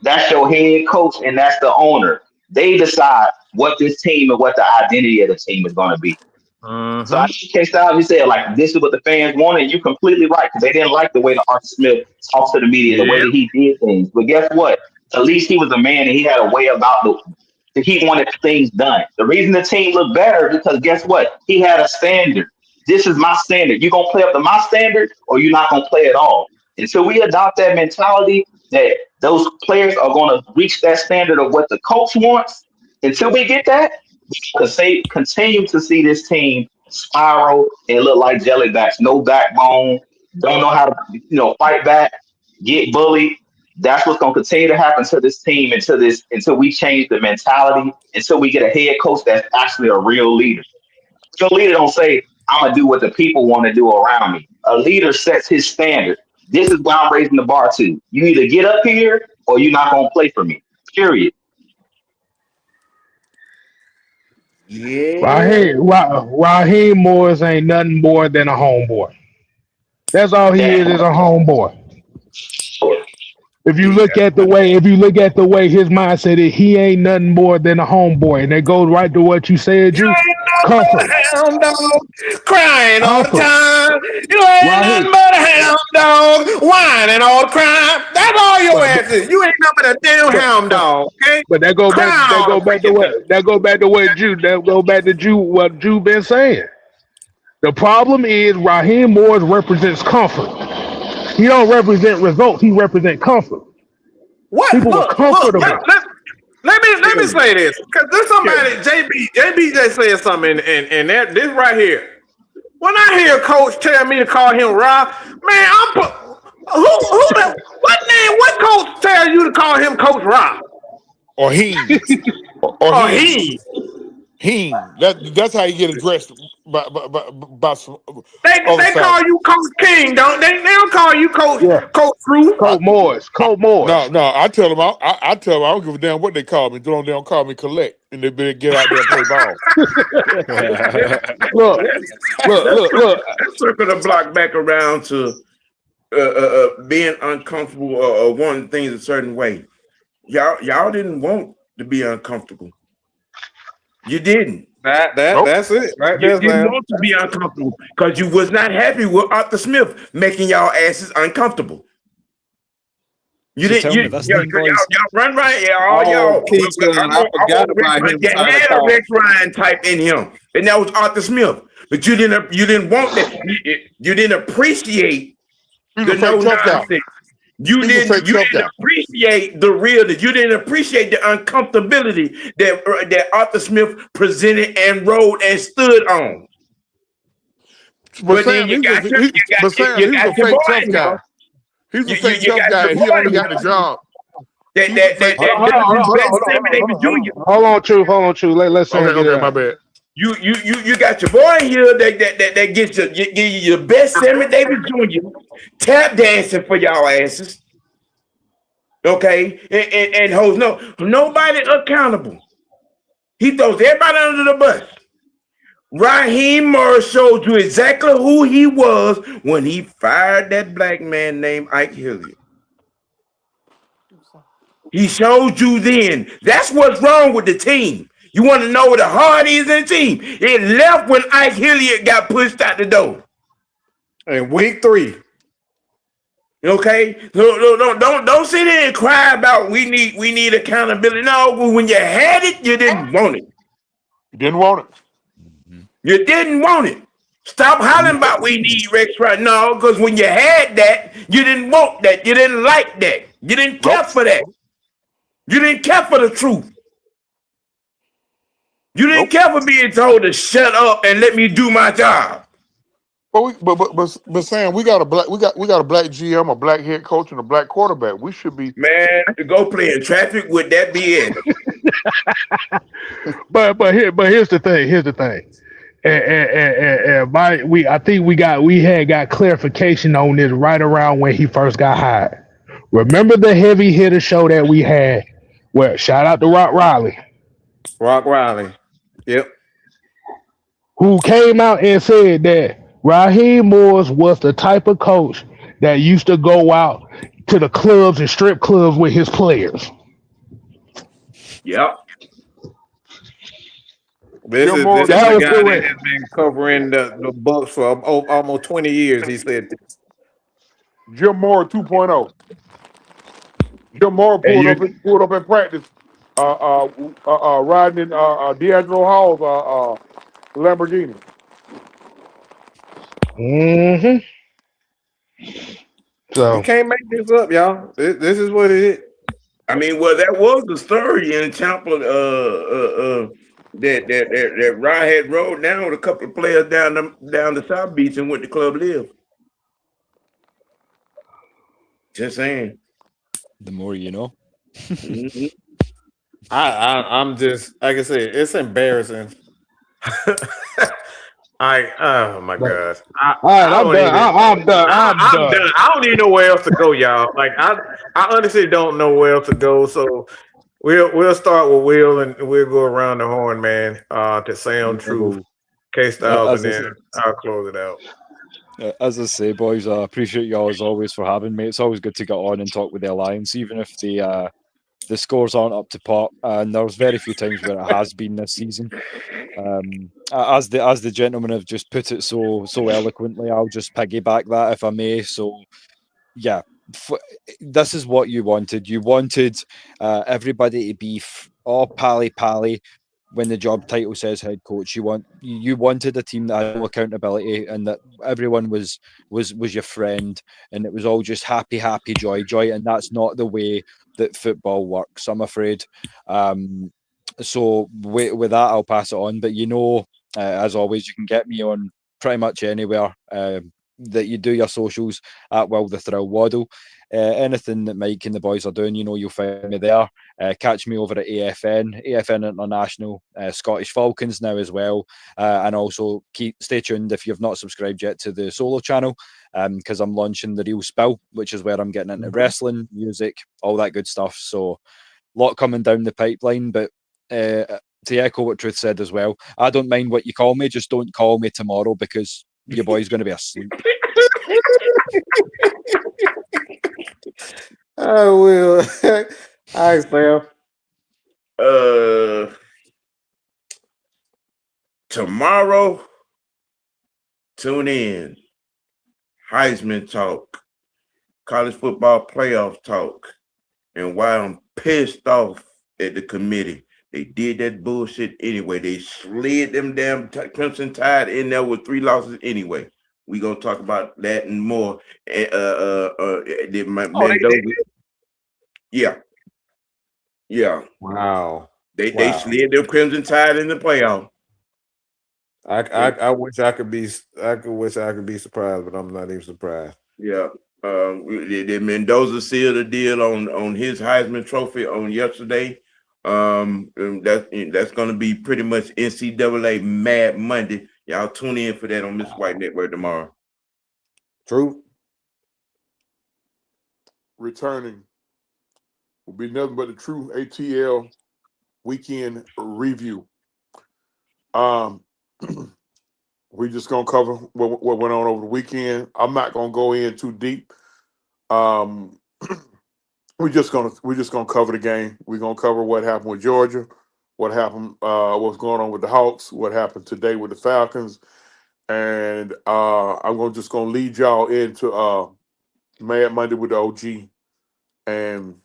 That's your head coach and that's the owner. They decide what this team and what the identity of the team is going to be. So I can't stop. You said like this is what the fans wanted. And you're completely right because they didn't like the way that Arthur Smith talked to the media, the way that he did things. But guess what? At least he was a man and he had a way about he wanted things done. The reason the team looked better because guess what? He had a standard. This is my standard. You gonna play up to my standard, or you're not gonna play at all. Until we adopt that mentality that those players are gonna reach that standard of what the coach wants. Until we get that, continue to see this team spiral and look like jellybacks, no backbone, don't know how to fight back, get bullied. That's what's going to continue to happen to this team until we change the mentality, until we get a head coach that's actually a real leader. Your leader don't say, I'm going to do what the people want to do around me. A leader sets his standard. This is where I'm raising the bar to. You either get up here or you're not going to play for me. Period. Yeah. Raheem Morris ain't nothing more than a homeboy. That's all he is a homeboy. If you look at the way his mindset is, he ain't nothing more than a homeboy. And that goes right to what you said, You you ain't nothing but comfort. a hound dog crying all the Comfort. time. You ain't nothing but a hound dog whining all the time. That's all your But ass is. You ain't nothing but a damn but hound dog, okay? but that go back Crying all the freaking time. what Drew been saying. The problem is Raheem Morris represents comfort. He don't represent results, he represents comfort. What? People are Look. comfortable. Let me say this because there's somebody JB just said something and that this right here. When I hear Coach tell me to call him Rob, man, what coach tell you to call him Coach Rob Or Heem. Or or Heem. he? Heem. That's how you get addressed by some They other side. call you Coach King, don't they? They don't call you Yeah. Coach Truth. Colt Morris. No. I tell them I tell them I don't give a damn what they call me. They don't call me collect, and they better get out there and play ball. Look. Let's circle the block back around to being uncomfortable or wanting things a certain way. Y'all didn't want to be uncomfortable. You didn't. That's it right You there, didn't Sam. want to be uncomfortable because you was not happy with Arthur Smith making y'all asses uncomfortable. So didn't. tell me this then, boys. Y'all run right. All Oh, y'all. Keyshawn, I forgot about him You trying to had a call. Rex Ryan type in him, and that was Arthur Smith. But you didn't want that. You didn't appreciate He's the a no fake tough guy. nonsense. You He's a didn't fake tough guy. appreciate the realness. You didn't appreciate the uncomfortability that Arthur Smith presented and rode and stood on. But Then Sam, he's a fake tough boy, guy. He's a fake you tough got guy, your and he boy only here. got the job. That He's a fake- Hold on, Truth. Let's Sam get it Okay, my out. bad. You got your boy here that gets you give you your best Sammy Davis Jr. tap dancing for y'all asses. Okay, and holds nobody accountable. He throws everybody under the bus. Raheem Morris showed you exactly who he was when he fired that black man named Ike Hilliard. He showed you then. That's what's wrong with the team. You want to know what the heart is in the team? It left when Ike Hilliard got pushed out the door. In week 3. Okay, don't sit there and cry about we need accountability. No, when you had it, you didn't want it. You didn't want it. You didn't want it. Stop hollering about we need Rex right now, because when you had that, you didn't want that. You didn't like that. You didn't care for that. You didn't care for the truth. You didn't care for being told to shut up and let me do my job. But Sam, we got a black GM, a black head coach, and a black quarterback. We should be Man, to go play in traffic with that BS. But here's the thing. I think we had got clarification on this right around when he first got hired. Remember the heavy hitter show that we had? Where shout out to Rock Riley, Yep. who came out and said that Raheem Morris was the type of coach that used to go out to the clubs and strip clubs with his players. Yep. This is that the was guy correct. that has been covering the Bucks for almost 20 years. He said this. Jim Moore 2.0. Jim Moore pulled up in practice, riding in D'Angelo Hall's Lamborghini. Mm-hmm. So You can't make this up, y'all. This is what it is. I mean, well, that was the story in Champa that Rod had rode down with a couple of players down the South Beach and went to Club Live. Just saying. The more you know. Mm-hmm. I'm just like I said, it's embarrassing. Oh my gosh. all right, I'm done. I'm done. I don't even know where else to go, y'all. Like I honestly don't know where else to go. So we'll start with Will and we'll go around the horn, man. To Sam, Truth, K Styles, and then I'll close it out. As I say, boys, I appreciate y'all as always for having me. It's always good to get on and talk with the Alliance, even if the scores aren't up to par. And there's very few times where it has been this season. As the gentlemen have just put it so eloquently, I'll just piggyback that if I may. So, yeah, this is what you wanted. You wanted everybody to be all pally when the job title says head coach. You wanted a team that had no accountability and that everyone was your friend, and it was all just happy, joy, and that's not the way that football works, I'm afraid. So with that, I'll pass it on. But as always, you can get me on pretty much anywhere that you do your socials at Will the Thrill Waddle. Anything that Mike and the boys are doing, you'll find me there. Catch me over at AFN International, Scottish Falcons now as well. And also stay tuned if you've not subscribed yet to the solo channel, because I'm launching The Real Spill, which is where I'm getting into wrestling, music, all that good stuff. So a lot coming down the pipeline, but to echo what Truth said as well, I don't mind what you call me, just don't call me tomorrow because your boy's going to be asleep. I will. All right, Sam. Tomorrow, tune in. Heisman talk, college football playoff talk, And why I'm pissed off at the committee, they did that bullshit anyway. They slid them damn Crimson Tide in there with 3 losses anyway. We gonna talk about that and more. Mendoza. Yeah. Wow. They slid their Crimson Tide in the playoff. I wish I could be surprised, but I'm not even surprised. Yeah. The Mendoza sealed the deal on his Heisman Trophy on yesterday. And that's going to be pretty much NCAA Mad Monday. Y'all tune in for that on Miss White Network tomorrow. True. Returning will be nothing but the true ATL weekend review. We just gonna cover what went on over the weekend. I'm not gonna go in too deep. We're just gonna cover the game. We're gonna cover what happened with Georgia, what happened, what's going on with the Hawks, what happened today with the Falcons, and I'm just gonna lead y'all into Mad Monday with the OG, and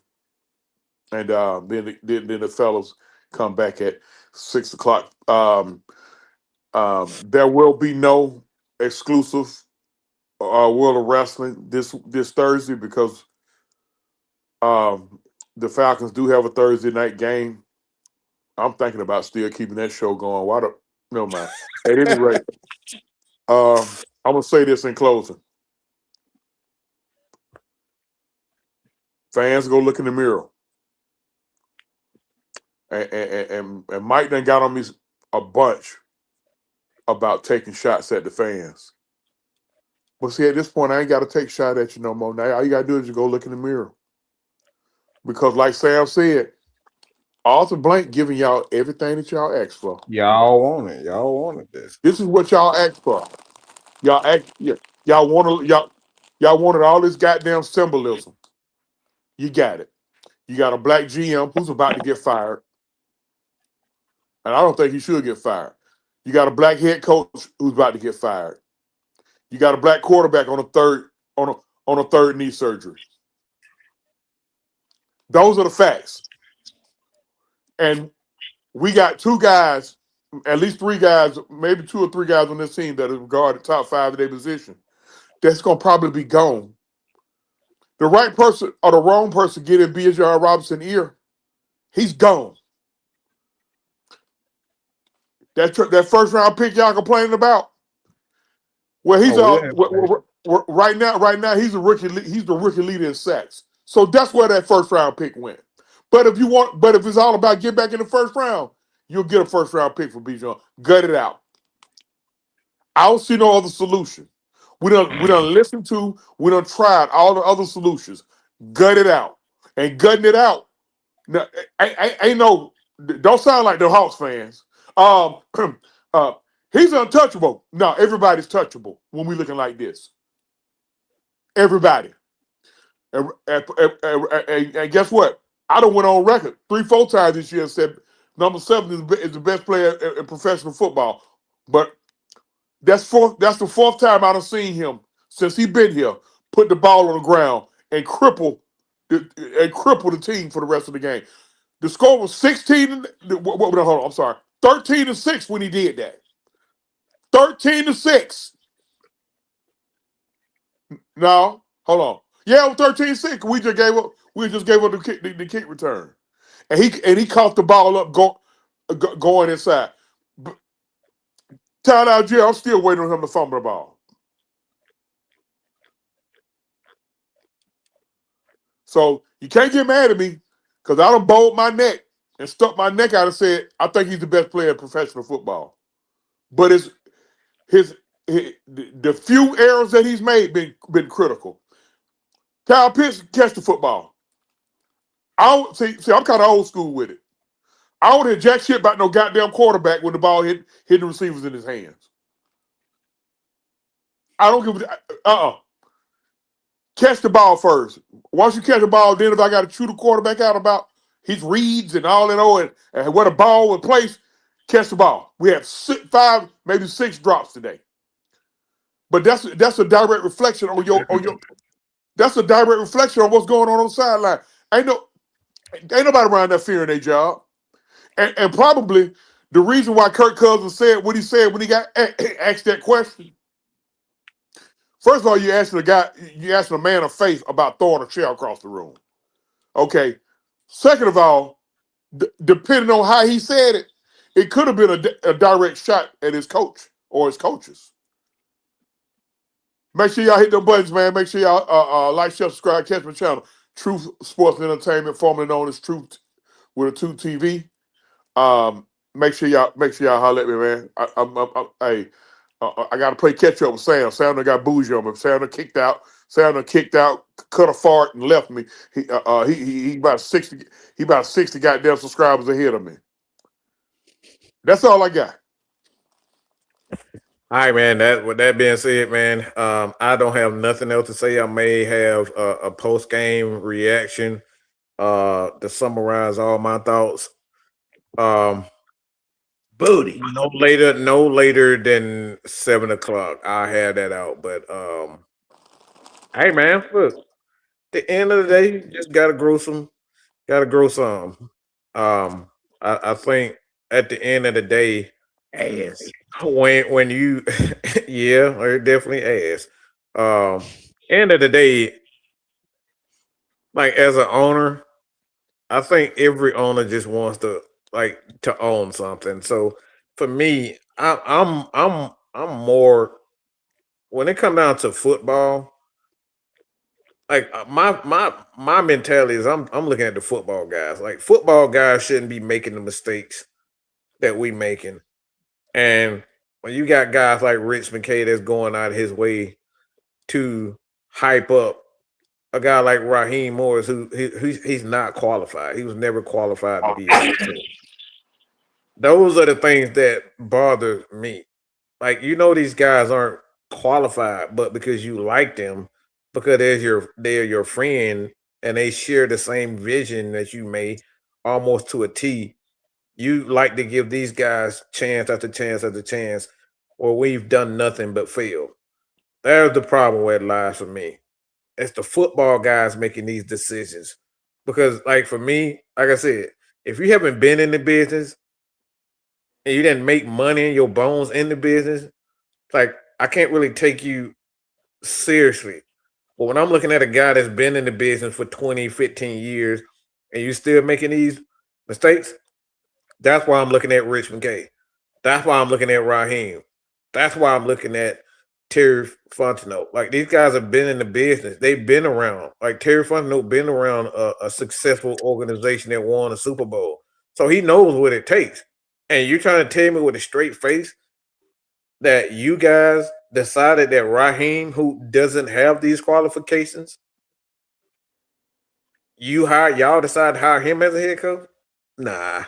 then the fellas come back at 6 o'clock. There will be no exclusive World of Wrestling this Thursday because the Falcons do have a Thursday night game. I'm thinking about still keeping that show going. Why the never mind. At any rate, I'm gonna say this in closing. Fans, go look in the mirror. And Mike done got on me a bunch about taking shots at the fans. But see, at this point, I ain't got to take a shot at you no more. Now, all you got to do is just go look in the mirror. Because like Sam said, Arthur Blank giving y'all everything that y'all asked for. Y'all want it. Y'all wanted this. This is what y'all asked for. Y'all wanted all this goddamn symbolism. You got it. You got a black GM who's about to get fired. And I don't think he should get fired. You got a black head coach who's about to get fired. You got a black quarterback on a third knee surgery. Those are the facts. And we got 2 guys, at least 3 guys, maybe 2 or 3 guys on this team that are regarded top 5 of their position. That's gonna probably be gone. The right person or the wrong person get in B.J.R. Robinson ear, he's gone. That first round pick y'all complaining about. Well, he's right now he's a rookie. He's the rookie leader in sacks. So that's where that first round pick went. But if it's all about get back in the first round, you'll get a first round pick for Bijan. Gut it out. I don't see no other solution. We don't listen to. We don't tried all the other solutions. Gut it out, and gutting it out. Now, ain't no. Don't sound like the Hawks fans. He's untouchable. No, everybody's touchable when we looking like this. Everybody. And guess what? I done went on record 3-4 times this year and said number 7 is the best player in professional football. But that's the 4th time I done seen him since he been here put the ball on the ground and cripple the team for the rest of the game. The score was 16. Hold on, I'm sorry, 13-6 when he did that. 13-6. No, hold on. Yeah, it was 13-6. We just gave up the kick return, and he caught the ball up going inside. Timeout, Jerry. I'm still waiting on him to fumble the ball. So you can't get mad at me because I done bowled my neck and stuck my neck out and said I think he's the best player in professional football. But the few errors that he's made been critical. Kyle Pitts catch the football. I'm kind of old school with it. I don't hear jack shit about no goddamn quarterback when the ball hit the receivers in his hands. I don't give a catch the ball first. Once you catch the ball, then if I got to shoot a quarterback out about his reads and all that, and where the ball was placed, catch the ball. We have 5, maybe 6 drops today. But that's a direct reflection on your. That's a direct reflection on what's going on the sideline. Ain't nobody around there fearing their job. And probably the reason why Kirk Cousins said what he said when he got asked that question. First of all, you asking a man of faith about throwing a chair across the room. Okay. Second of all, depending on how he said it, it could have been a direct shot at his coach or his coaches. Make sure y'all hit them buttons, man. Make sure y'all like, share, subscribe, catch my channel. Truth Sports and Entertainment, formerly known as Truth with a 2 TV. Make sure y'all holler at me, man. I got to play catch up with Sam. Sam done got bougie on me. Sam done kicked out. Cut a fart and left me. He about 60. He about 60 goddamn subscribers ahead of me. That's all I got. All right, man. With that being said, man, I don't have nothing else to say. I may have a post game reaction to summarize all my thoughts. Booty. No later than 7 o'clock. I'll have that out. But hey, man, look. At the end of the day, you just gotta grow some. I think at the end of the day, Ass. when you yeah, or definitely ass. End of the day, like as an owner, I think every owner just wants to own something. So for me, I'm more when it comes down to football. Like my mentality is I'm looking at the football guys. Like football guys shouldn't be making the mistakes that we making. And when you got guys like Rich McKay that's going out of his way to hype up a guy like Raheem Morris, he's not qualified. He was never qualified to be a head coach. Those are the things that bother me. Like these guys aren't qualified, but because you like them, because they're your friend and they share the same vision that you may, almost to a T. You like to give these guys chance after chance after chance, or we've done nothing but fail. There's the problem where it lies for me. It's the football guys making these decisions. Because, like for me, like I said, if you haven't been in the business and you didn't make money in your bones in the business, like I can't really take you seriously. But when I'm looking at a guy that's been in the business for 20, 15 years and you still making these mistakes, that's why I'm looking at Rich McKay. That's why I'm looking at Raheem. That's why I'm looking at Terry Fontenot. Like these guys have been in the business. They've been around. Like Terry Fontenot been around a successful organization that won a Super Bowl. So he knows what it takes. And you're trying to tell me with a straight face that you guys decided that Raheem, who doesn't have these qualifications, y'all decided to hire him as a head coach? Nah.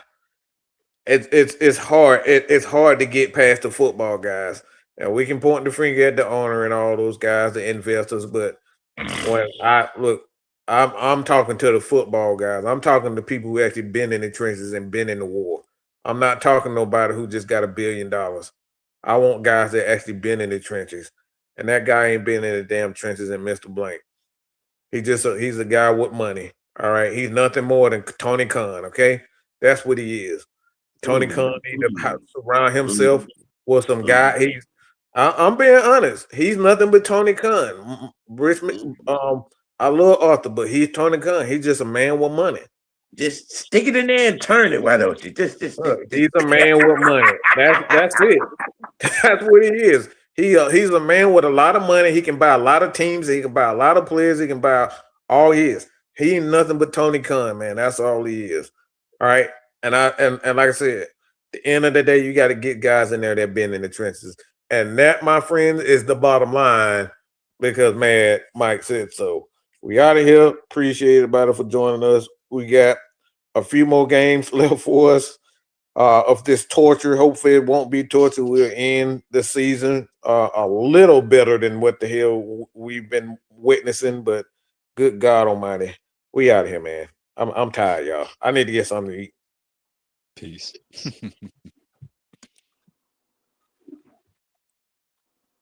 It's hard. It's hard to get past the football guys. And we can point the finger at the owner and all those guys, the investors, but when I'm talking to the football guys. I'm talking to people who actually been in the trenches and been in the war. I'm not talking to nobody who just got $1 billion. I want guys that actually been in the trenches. And that guy ain't been in the damn trenches and Mr. Blank. He's a guy with money. All right. He's nothing more than Tony Khan, okay? That's what he is. Tony Khan need to surround himself with some guy. I'm being honest. He's nothing but Tony Khan. I love Arthur, but he's Tony Khan. He's just a man with money. Just stick it in there and turn it. Why don't you? He's a man with money. That's it. That's what he is. He's a man with a lot of money. He can buy a lot of teams. He can buy a lot of players. He can buy all he is. He ain't nothing but Tony Khan, man. That's all he is. All right. And like I said, at the end of the day, you got to get guys in there that been in the trenches. And that, my friend, is the bottom line because, man, Mike said so. We out of here. Appreciate everybody for joining us. We got a few more games left for us of this torture. Hopefully it won't be torture. We'll end the season a little better than what the hell we've been witnessing. But good God almighty, we out of here, man. I'm tired, y'all. I need to get something to eat. Peace.